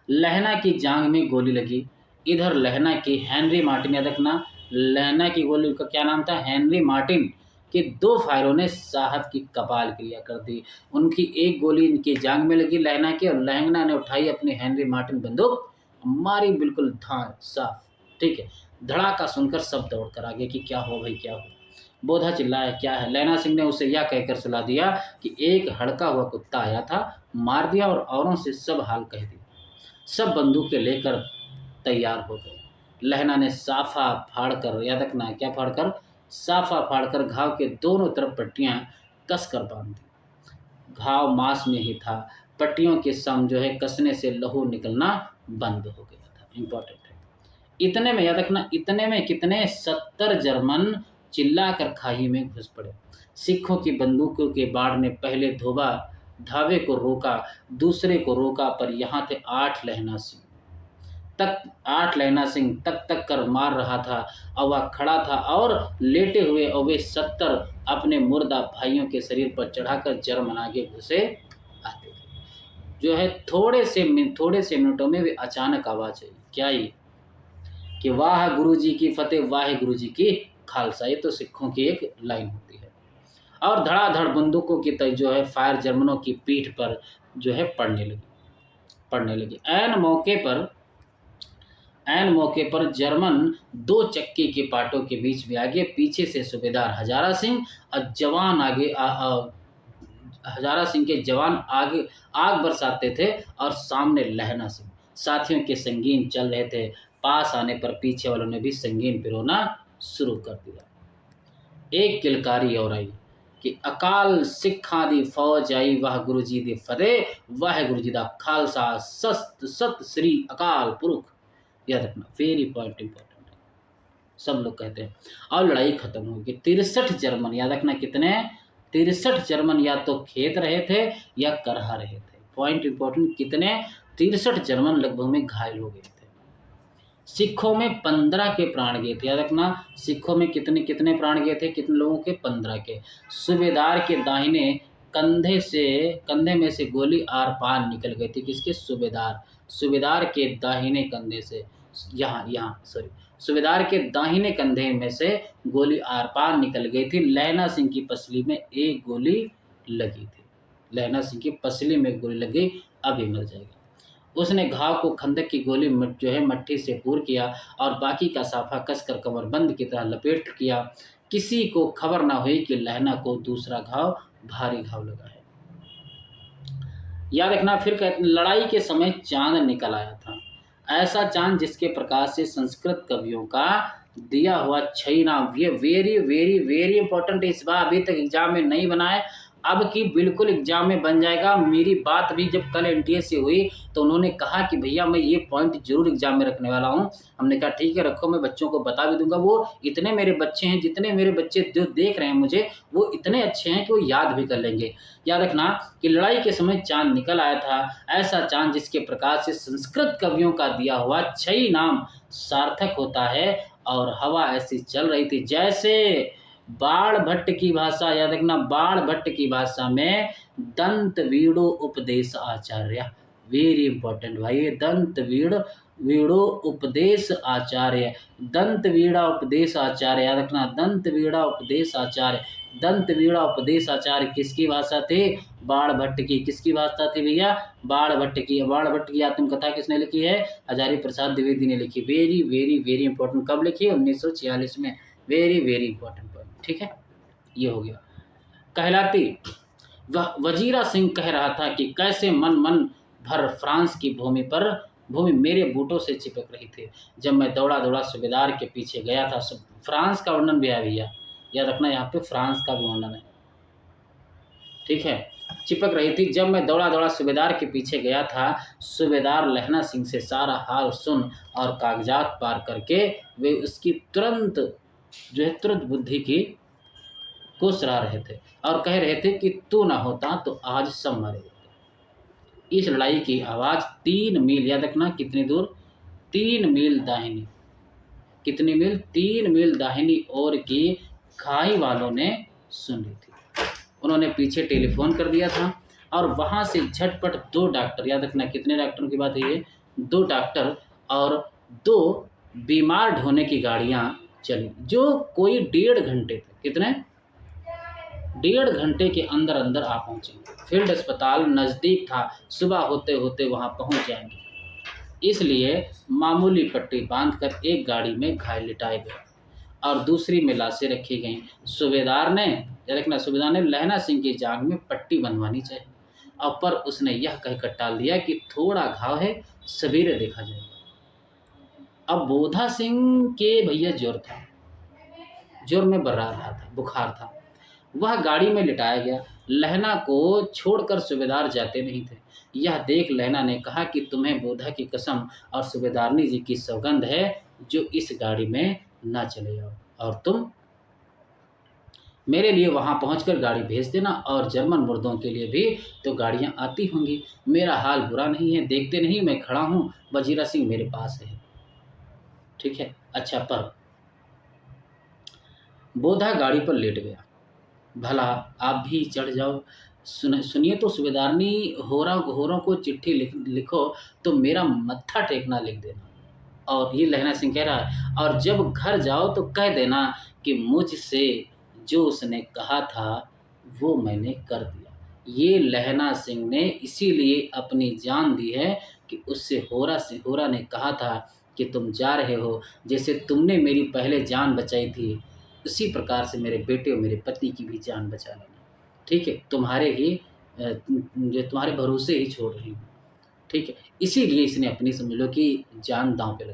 लहना की जांघ में गोली लगी। इधर लहना की हेनरी मार्टिन, याद रखना, लहना की गोली का क्या नाम था? हेनरी मार्टिन के 2 फायरों ने साहब की कपाल क्रिया कर दी। उनकी एक गोली इनकी जांघ में लगी लहना के, और लहना ने उठाई अपनी हेनरी मार्टिन बंदूक, मारी बिल्कुल धार साफ। ठीक है, धड़ाका सुनकर सब दौड़ कर आ गए कि क्या हो भाई, क्या हो। बोधा चिल्लाया, क्या है? लहना सिंह ने उसे यह कहकर सुला दिया कि एक हड़का हुआ कुत्ता आया था, मार दिया और औरों से सब हाल कह दिया। सब बंदूकें लेकर तैयार हो गए। लहना ने साफा फाड़कर, याद रखना, क्या फाड़कर? साफा फाड़कर घाव के दोनों तरफ पट्टियां कसकर बांध दी। घाव मांस में ही था। पट्टियों के सम कसने से लहू निकलना बंद हो गया था। इंपॉर्टेंट है। इतने में, याद रखना, इतने में कितने 70 जर्मन चिल्लाकर खाई में घुस पड़े। सिखों की बंदूकों के बाढ़ ने पहले धावे को रोका, दूसरे को रोका, पर यहाँ थे 8 लहना सिंह। 8 लहना सिंह तक कर मार रहा था और वह खड़ा था और लेटे हुए, और वे 70 अपने मुर्दा भाइयों के शरीर पर चढ़ाकर जर्मन आगे घुसे आते थे। थोड़े से मिनटों में वे अचानक आवाज आई, क्या आई? कि वाह गुरुजी की फतेह, वाह गुरुजी की खालसा। ये तो सिखों की एक लाइन होती है। और धड़ाधड़ बंदूकों की फायर जर्मनों की पीठ पर पड़ने लगी। ऐन मौके पर जर्मन 2 चक्के के पाटों के बीच में आगे, पीछे से सूबेदार हजारा सिंह और हजारा सिंह के जवान आगे आग बरसाते थे और सामने लहना सिंह। साथियों के संगीन चल रहे थे। पास आने पर पीछे वालों ने भी संगीन पिरोना शुरू कर दिया। एक किलकारी और आई कि अकाल सिखां दी फौज आई, वाह गुरु जी दी फतेह, वाह गुरु जी दा खालसा, सत श्री अकाल पुरख। याद रखना, वेरी पॉइंट इंपॉर्टेंट है, सब लोग कहते हैं। और लड़ाई खत्म होगी। 63 जर्मन, याद रखना, कितने? 63 जर्मन या तो खेत रहे थे या करहा रहे थे। पॉइंट इंपॉर्टेंट, कितने? 63 जर्मन लगभग में घायल हो गए थे। सिखों में 15 के प्राण गए थे। याद रखना, सिखों में कितने प्राण गए थे? कितने लोगों के? 15 के। सूबेदार के दाहिने कंधे में से गोली आर पार निकल गई थी। किसके? सूबेदार के दाहिने कंधे से, यहाँ सॉरी, सूबेदार के दाहिने कंधे में से गोली आर पार निकल गई थी। लहना सिंह की पसली में एक गोली लगी थी। लहना सिंह की पसली में गोली लग गई, अभी मर जाएगा। उसने घाव को खंदक की गोली मट्ठी से पूर किया और बाकी का साफा कसकर कमरबंद की तरह लपेट किया। किसी को खबर ना हुई कि लहना को दूसरा घाव, भारी घाव लगा है। याद रखना, फिर कहते, लड़ाई के समय चांद निकल आया था, ऐसा चांद जिसके प्रकाश से संस्कृत कवियों का दिया हुआ छई नाम, ये वेरी वेरी वेरी इंपॉर्टेंट, इस बार अभी तक एग्जाम में नहीं बना है, अब की बिल्कुल एग्जाम में बन जाएगा। मेरी बात भी जब कल एनटीए से हुई तो उन्होंने कहा कि भैया मैं ये पॉइंट जरूर एग्जाम में रखने वाला हूँ। हमने कहा ठीक है रखो, मैं बच्चों को बता भी दूंगा। वो इतने मेरे बच्चे हैं, जितने मेरे बच्चे जो देख रहे हैं मुझे, वो इतने अच्छे हैं कि वो याद भी कर लेंगे। याद रखना कि लड़ाई के समय चांद निकल आया था, ऐसा चांद जिसके प्रकाश से संस्कृत कवियों का दिया हुआ छई नाम सार्थक होता है। और हवा ऐसी चल रही थी जैसे बाण भट्ट की भाषा, याद रखना, बाण भट्ट की भाषा में दंत वीड़ो उपदेश आचार्य, वेरी इंपॉर्टेंट भाई, दंत वीड़ो उपदेश आचार्य, दंत वीड़ा उपदेश आचार्य, याद रखना, दंत वीड़ा उपदेश आचार्य। दंत वीड़ा उपदेश आचार्य किसकी भाषा थी? बाण भट्ट की। किसकी भाषा थी भैया? बाण भट्ट की। बाण भट्ट की आत्मकथा किसने लिखी है? हजारी प्रसाद द्विवेदी ने लिखी। Very very very important. कब लिखी? 1946 में। वेरी वेरी इंपॉर्टेंट पॉइंट, ठीक है, ये हो गया। कहलाती, वजीरा सिंह कह रहा था कि कैसे मन भर फ्रांस की भूमि मेरे बूटों से चिपक रही थी जब मैं दौड़ा दौड़ा सूबेदार के पीछे गया था। फ्रांस का वर्णन भी है भैया, याद रखना, यहाँ पे फ्रांस का भी वर्णन है, ठीक है। चिपक रही थी जब मैं दौड़ा दौड़ा सूबेदार के पीछे गया था। सूबेदार लहना सिंह से सारा हाल सुन और कागजात पार करके वे उसकी तुरंत बुद्धि को सराह रहे थे और कह रहे थे कि तू ना होता तो आज सब मारे जाते। इस लड़ाई की आवाज़ 3 मील, याद रखना कितनी दूर, 3 मील दाहिनी, कितनी मील, 3 मील दाहिनी ओर की खाई वालों ने सुन ली थी। उन्होंने पीछे टेलीफोन कर दिया था और वहाँ से झटपट 2 डॉक्टर, याद रखना कितने डॉक्टरों की बात है ये, 2 डॉक्टर और 2 बीमार ढोने की गाड़ियाँ चली, जो कोई 1.5 घंटे तक, कितने, 1.5 घंटे के अंदर अंदर आ पहुँचेंगे। फील्ड अस्पताल नज़दीक था, सुबह होते होते वहाँ पहुँच जाएंगे। इसलिए मामूली पट्टी बांधकर एक गाड़ी में घायल लिटाए गए और दूसरी में लाशें रखी गईं। सूबेदार ने लहना सिंह की जांघ में पट्टी बनवानी चाहिए और पर उसने यह कहकर टाल दिया कि थोड़ा घाव है, सवेरे देखा जाएगा। अब बोधा सिंह के भैया जोर में बर्रा रहा था, बुखार था, वह गाड़ी में लिटाया गया। लहना को छोड़कर सूबेदार जाते नहीं थे। यह देख लहना ने कहा कि तुम्हें बोधा की कसम और सूबेदारनी जी की सौगंध है जो इस गाड़ी में ना चले जाओ, और तुम मेरे लिए वहां पहुंचकर गाड़ी भेज देना, और जर्मन मुर्दों के लिए भी तो गाड़ियां आती होंगी। मेरा हाल बुरा नहीं है, देखते नहीं मैं खड़ा हूं, वजीरा सिंह मेरे पास है, ठीक है। अच्छा, पर बोधा गाड़ी पर लेट गया। भला आप भी चढ़ जाओ, सुनिए तो सूबेदारनी, होरों को चिट्ठी लिखो तो मेरा मत्था टेकना लिख देना। और ये लहना सिंह कह रहा है, और जब घर जाओ तो कह देना कि मुझसे जो उसने कहा था वो मैंने कर दिया। ये लहना सिंह ने इसीलिए अपनी जान दी है कि उससे होरा ने कहा था कि तुम जा रहे हो, जैसे तुमने मेरी पहले जान बचाई थी उसी प्रकार से मेरे बेटे और मेरे पति की भी जान बचा लेना, ठीक है। तुम्हारे भरोसे ही छोड़ रही हूँ, ठीक है। इसीलिए इसने अपनी, समझ लो कि जान दांव पे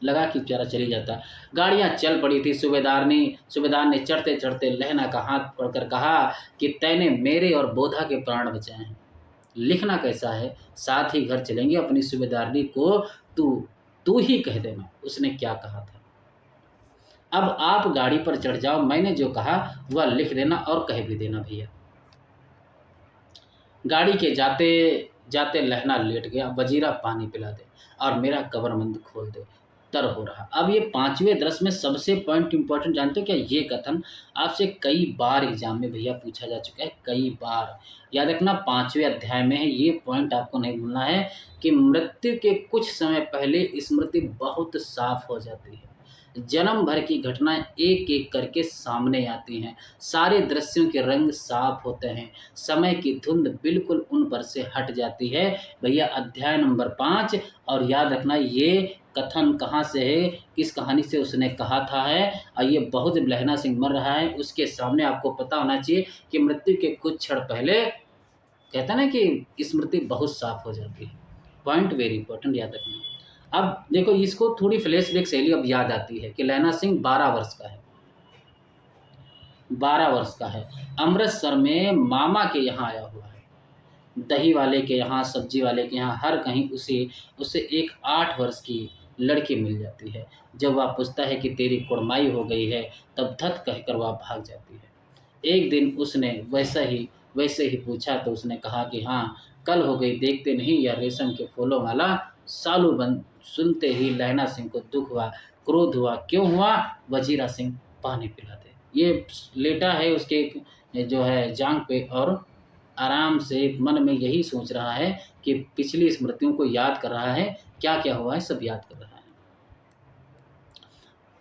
लगा कि बेचारा चली जाता। गाड़ियाँ चल पड़ी थी। सूबेदार ने चढ़ते चढ़ते लहना का हाथ पकड़कर कहा कि तैने मेरे और बोधा के प्राण बचाए हैं, लिखना कैसा है, साथ ही घर चलेंगे। अपनी सूबेदारनी को तू ही कह देना उसने क्या कहा था। अब आप गाड़ी पर चढ़ जाओ, मैंने जो कहा वह लिख देना और कह भी देना भैया। गाड़ी के जाते जाते लहना लेट गया। वजीरा पानी पिला दे और मेरा कब्रबंद खोल दे। तर हो रहा। अब ये 5वें दृश्य में सबसे पॉइंट इंपॉर्टेंट जानते हो क्या? ये कथन आपसे कई बार एग्जाम में भैया पूछा जा चुका है, कई बार। याद रखना 5वें अध्याय में है, ये पॉइंट आपको नहीं भूलना है कि मृत्यु के कुछ समय पहले स्मृति बहुत साफ हो जाती है। जन्म भर की घटनाएं एक एक करके सामने आती हैं, सारे दृश्यों के रंग साफ होते हैं, समय की धुंध बिल्कुल उन पर से हट जाती है। भैया अध्याय नंबर 5। और याद रखना ये कथन कहाँ से है, किस कहानी से उसने कहा था है, और ये बहुत लहना सिंह मर रहा है, उसके सामने आपको पता होना चाहिए कि मृत्यु के कुछ क्षण पहले कहता है ना कि स्मृति बहुत साफ हो जाती है। पॉइंट वेरी इंपॉर्टेंट, याद रखना। अब देखो इसको थोड़ी फ्लैशबैक शैली अब याद आती है कि लहना सिंह 12 वर्ष का है, 12 वर्ष का है, अमृतसर में मामा के यहाँ आया हुआ है, दही वाले के यहाँ, सब्जी वाले के यहाँ, हर कहीं उसे एक 8 वर्ष की लड़की मिल जाती है। जब वह पूछता है कि तेरी कुड़माई हो गई है, तब धत कहकर वह भाग जाती है। एक दिन उसने वैसे ही पूछा तो उसने कहा कि हाँ कल हो गई, देखते नहीं यह रेशम के फूलों वाला सालू बंद। सुनते ही लहना सिंह को दुख हुआ, क्रोध हुआ। क्यों हुआ? वजीरा सिंह पानी पिला दे। ये लेटा है उसके जो है जांग पे और आराम से मन में यही सोच रहा है कि पिछली स्मृतियों को याद कर रहा है, क्या क्या हुआ है सब याद कर रहा है।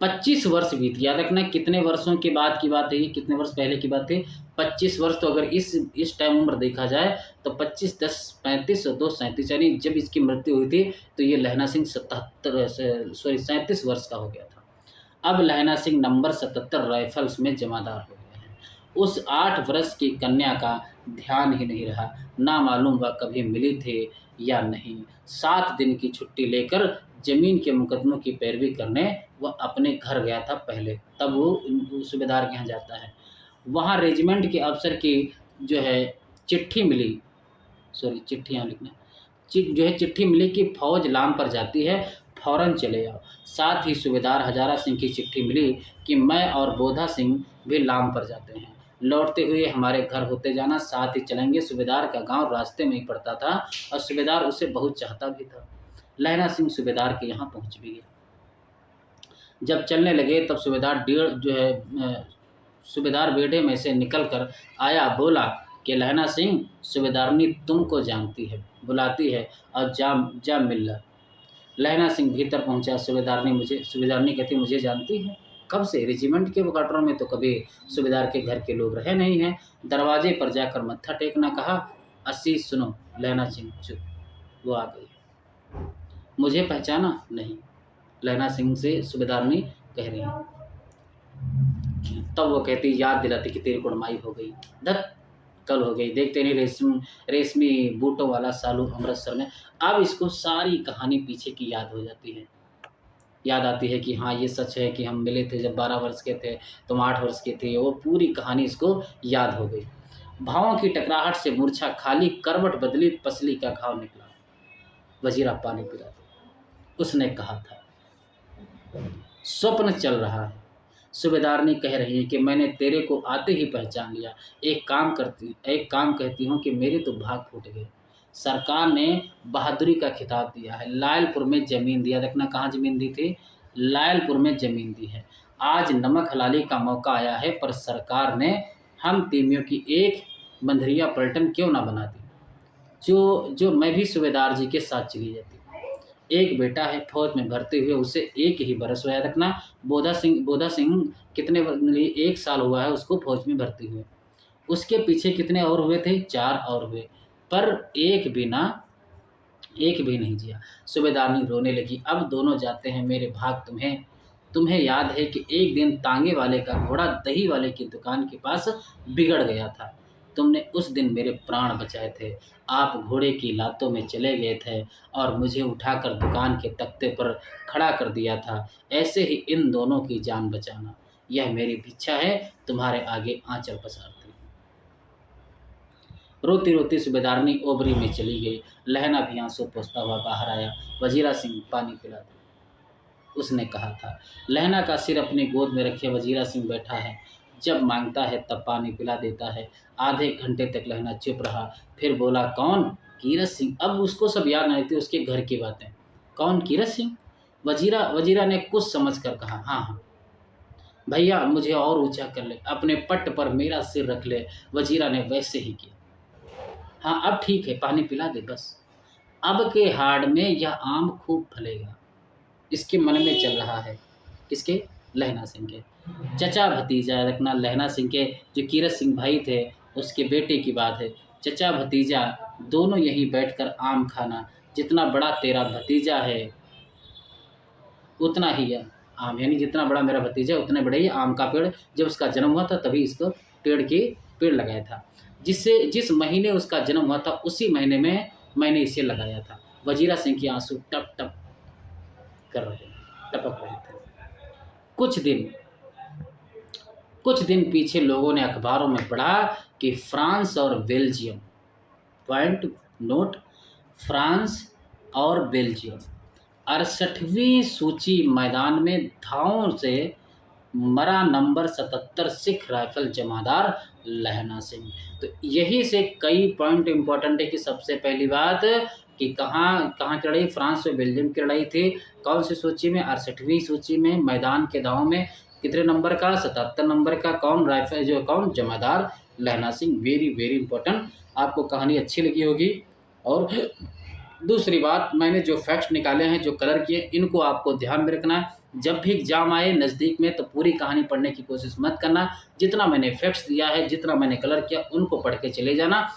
25 वर्ष बीत, याद रखना कितने वर्षों के बाद की बात है, कितने वर्ष पहले की बात है? 25 वर्ष। तो अगर इस टाइम उम्र देखा जाए तो 25 10 35 और 2 37, यानी जब इसकी मृत्यु हुई थी तो ये लहना सिंह 37 वर्ष का हो गया था। अब लहना सिंह नंबर 77 राइफल्स में जमादार हो गए हैं। उस 8 वर्ष की कन्या का ध्यान ही नहीं रहा, ना मालूम वह कभी मिली थे या नहीं। 7 दिन की छुट्टी लेकर जमीन के मुकदमों की पैरवी करने वह अपने घर गया था पहले, तब वो सूबेदार के यहाँ जाता है। वहाँ रेजिमेंट के अफसर की जो है चिट्ठी मिली, चिट्ठी यहाँ लिखना, जो है चिट्ठी मिली कि फौज लाम पर जाती है, फौरन चले आओ। साथ ही सूबेदार हजारा सिंह की चिट्ठी मिली कि मैं और बोधा सिंह भी लाम पर जाते हैं, लौटते हुए हमारे घर होते जाना, साथ ही चलेंगे। सूबेदार का गांव रास्ते में ही पड़ता था और सूबेदार उसे बहुत चाहता भी था। लहना सिंह सूबेदार के यहाँ पहुँच भी गया। जब चलने लगे तब सूबेदार बेड़े में से निकल कर आया, बोला कि लहना सिंह सूबेदारनी तुमको जानती है, बुलाती है और जा मिल ला। लहना सिंह भीतर पहुंचा। सूबेदारनी कहती मुझे जानती है, कब से? रेजिमेंट के क्वार्टरों में तो कभी सूबेदार के घर के लोग रहे नहीं हैं। दरवाजे पर जाकर मत्था टेकना कहा। अस्सी सुनो। लहना सिंह चुप। वो आ गई। मुझे पहचाना नहीं? लहना सिंह से सूबेदारनी कह रही है। तब वो कहती, याद दिलाती कि तेरी कुड़माई हो गई, धत कल हो गई, देखते नहीं रेशमी बूटों वाला सालू अमृतसर में। अब इसको सारी कहानी पीछे की याद हो जाती है, याद आती है कि हाँ ये सच है कि हम मिले थे जब 12 वर्ष के थे, तुम 8 वर्ष के थे। वो पूरी कहानी इसको याद हो गई। भावों की टकराहट से मूर्छा खाली, करवट बदली, पसली का घाव निकला। वजीरा पानी पिला दो, उसने कहा था। स्वप्न चल रहा है। सूबेदारनी कह रही है कि मैंने तेरे को आते ही पहचान लिया। एक काम कहती हूँ कि मेरे तो भाग फूट गए। सरकार ने बहादुरी का खिताब दिया है, लायलपुर में ज़मीन दिया। देखना कहाँ ज़मीन दी थी? लायलपुर में ज़मीन दी है। आज नमक हलाली का मौका आया है, पर सरकार ने हम तीमियों की एक बंधरिया पलटन क्यों ना बना दी, जो मैं भी सूबेदार जी के साथ चली जाती। एक बेटा है फौज में भर्ती हुए, उसे 1 ही बरस हुआ है। रखना बोधा सिंह कितने 1 साल हुआ है उसको फौज में भर्ती हुए। उसके पीछे कितने और हुए थे? 4 और हुए, पर एक भी नहीं जिया। सूबेदारनी रोने लगी। अब दोनों जाते हैं मेरे भाग। तुम्हें याद है कि एक दिन तांगे वाले का घोड़ा दही वाले की दुकान के पास बिगड़ गया था। तुमने उस दिन मेरे प्राण बचाए थे। आप घोड़े की लातों में चले गए थे और मुझे उठाकर दुकान के तख्ते पर खड़ा कर दिया था। ऐसे ही इन दोनों की जान बचाना, यह मेरी भिक्षा है। तुम्हारे आगे आंचल पसारती हूँ। रोती रोती सूबेदारनी ओबरी में चली गई। लहना भी आंसू पोंछता हुआ बाहर आया। वजीरा सिंह पानी पिला दो, उसने कहा था। लहना का सिर अपनी गोद में रखे वजीरा सिंह बैठा है। जब मांगता है तब पानी पिला देता है। आधे घंटे तक लहना चुप रहा, फिर बोला, कौन? कीरत सिंह। अब उसको सब याद नहीं थी, उसके घर की बातें। कौन? कीरत सिंह। वजीरा ने कुछ समझ कर कहा, हाँ हाँ भैया मुझे और ऊंचा कर ले, अपने पट्ट पर मेरा सिर रख ले। वजीरा ने वैसे ही किया। हाँ अब ठीक है, पानी पिला दे बस। अब के हाड़ में यह आम खूब फलेगा, इसके मन में चल रहा है। किसके? लहना सिंह के। चचा भतीजा रखना, लहना सिंह के जो कीरत सिंह भाई थे उसके बेटे की बात है। चचा भतीजा दोनों यहीं बैठकर आम खाना। जितना बड़ा तेरा भतीजा है उतना ही आम, यानी जितना बड़ा मेरा भतीजा है उतने बड़े ही आम का पेड़। जब उसका जन्म हुआ था तभी इसको पेड़ लगाया था। जिस महीने उसका जन्म हुआ था उसी महीने में मैंने इसे लगाया था। वजीरा सिंह के आंसू टप टप कर रहे टपक रहे थे। कुछ दिन पीछे लोगों ने अखबारों में पढ़ा कि फ्रांस और बेल्जियम, पॉइंट नोट, फ्रांस और बेल्जियम 68वीं सूची मैदान में धावों से मरा नंबर 77 सिख राइफल जमादार लहना सिंह। तो यही से कई पॉइंट इंपॉर्टेंट है कि सबसे पहली बात कि कहाँ की लड़ाई, फ्रांस और बेल्जियम की लड़ाई थी। कौन सी सूची में? 68वीं सूची में। मैदान के दांव में कितने नंबर का? 77 नंबर का। कौन? राइफल जो कौन? जमादार लहना सिंह। Very very important. आपको कहानी अच्छी लगी होगी। और दूसरी बात, मैंने जो फैक्ट्स निकाले हैं, जो कलर किए, इनको आपको ध्यान में रखना है। जब भी एग्जाम आए नज़दीक में तो पूरी कहानी पढ़ने की कोशिश मत करना। जितना मैंने फैक्ट्स दिया है, जितना मैंने कलर किया, उनको पढ़ के चले जाना।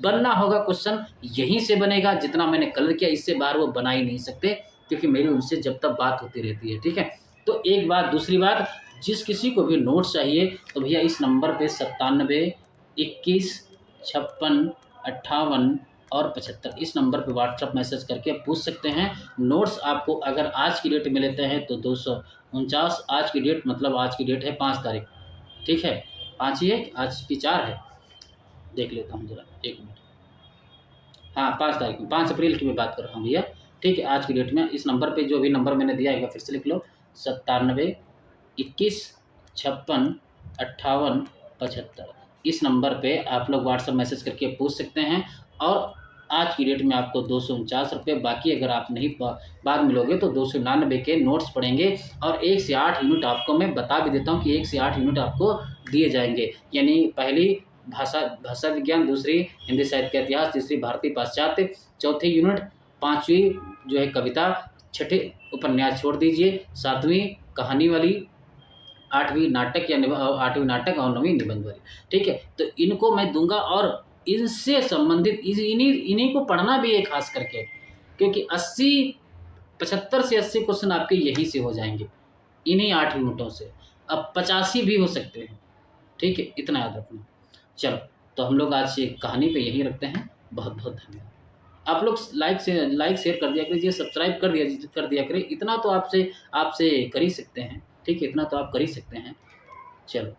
बनना होगा क्वेश्चन यहीं से बनेगा, जितना मैंने कलर किया इससे बाहर वो बना ही नहीं सकते, क्योंकि मेरी उनसे जब तक बात होती रहती है। ठीक है, तो एक बात। दूसरी बात, जिस किसी को भी नोट्स चाहिए तो भैया इस नंबर पे 97 21 56 58 और 75 इस नंबर पे व्हाट्सअप मैसेज करके पूछ सकते हैं। नोट्स आपको अगर आज की डेट में लेते हैं तो 249, आज की डेट मतलब आज की डेट है 5 तारीख। ठीक है, 5 ही है, आज की 4 है, देख लेता हूँ ज़रा 1 मिनट। हाँ 5 तारीख में, 5 अप्रैल की मैं बात कर रहा हूँ भैया। ठीक है, आज की डेट में इस नंबर पे जो भी नंबर मैंने दिया है फिर से लिख लो, 97 21 56 58 75 इस नंबर पे आप लोग व्हाट्सअप मैसेज करके पूछ सकते हैं। और आज की डेट में आपको 249 रुपये, बाकी अगर आप नहीं बाद में लोगे तो 299 के नोट्स पड़ेंगे। और 1 से 8 यूनिट आपको मैं बता भी देता हूँ कि 1 से 8 यूनिट आपको दिए जाएंगे। यानी पहली भाषा विज्ञान, दूसरी हिंदी साहित्य का इतिहास, तीसरी भारतीय पाश्चात्य, चौथी यूनिट, 5वीं जो है कविता, 6ठे उपन्यास छोड़ दीजिए, 7वीं कहानी वाली, 8वीं नाटक या 8वीं नाटक और 9वीं निबंध वाली। ठीक है, तो इनको मैं दूंगा और इनसे संबंधित इन्हीं को पढ़ना भी है खास करके, क्योंकि 75 से 80 क्वेश्चन आपके यहीं से हो जाएंगे, इन्हीं 8 यूनिटों से। अब 85 भी हो सकते हैं। ठीक है, इतना याद रखना। चलो, तो हम लोग आज कहानी पे यहीं रखते हैं। बहुत बहुत धन्यवाद। आप लोग लाइक शेयर कर दिया करिए, सब्सक्राइब कर दिया करिए। इतना तो आपसे कर ही सकते हैं। ठीक है, इतना तो आप कर ही सकते हैं। चलो।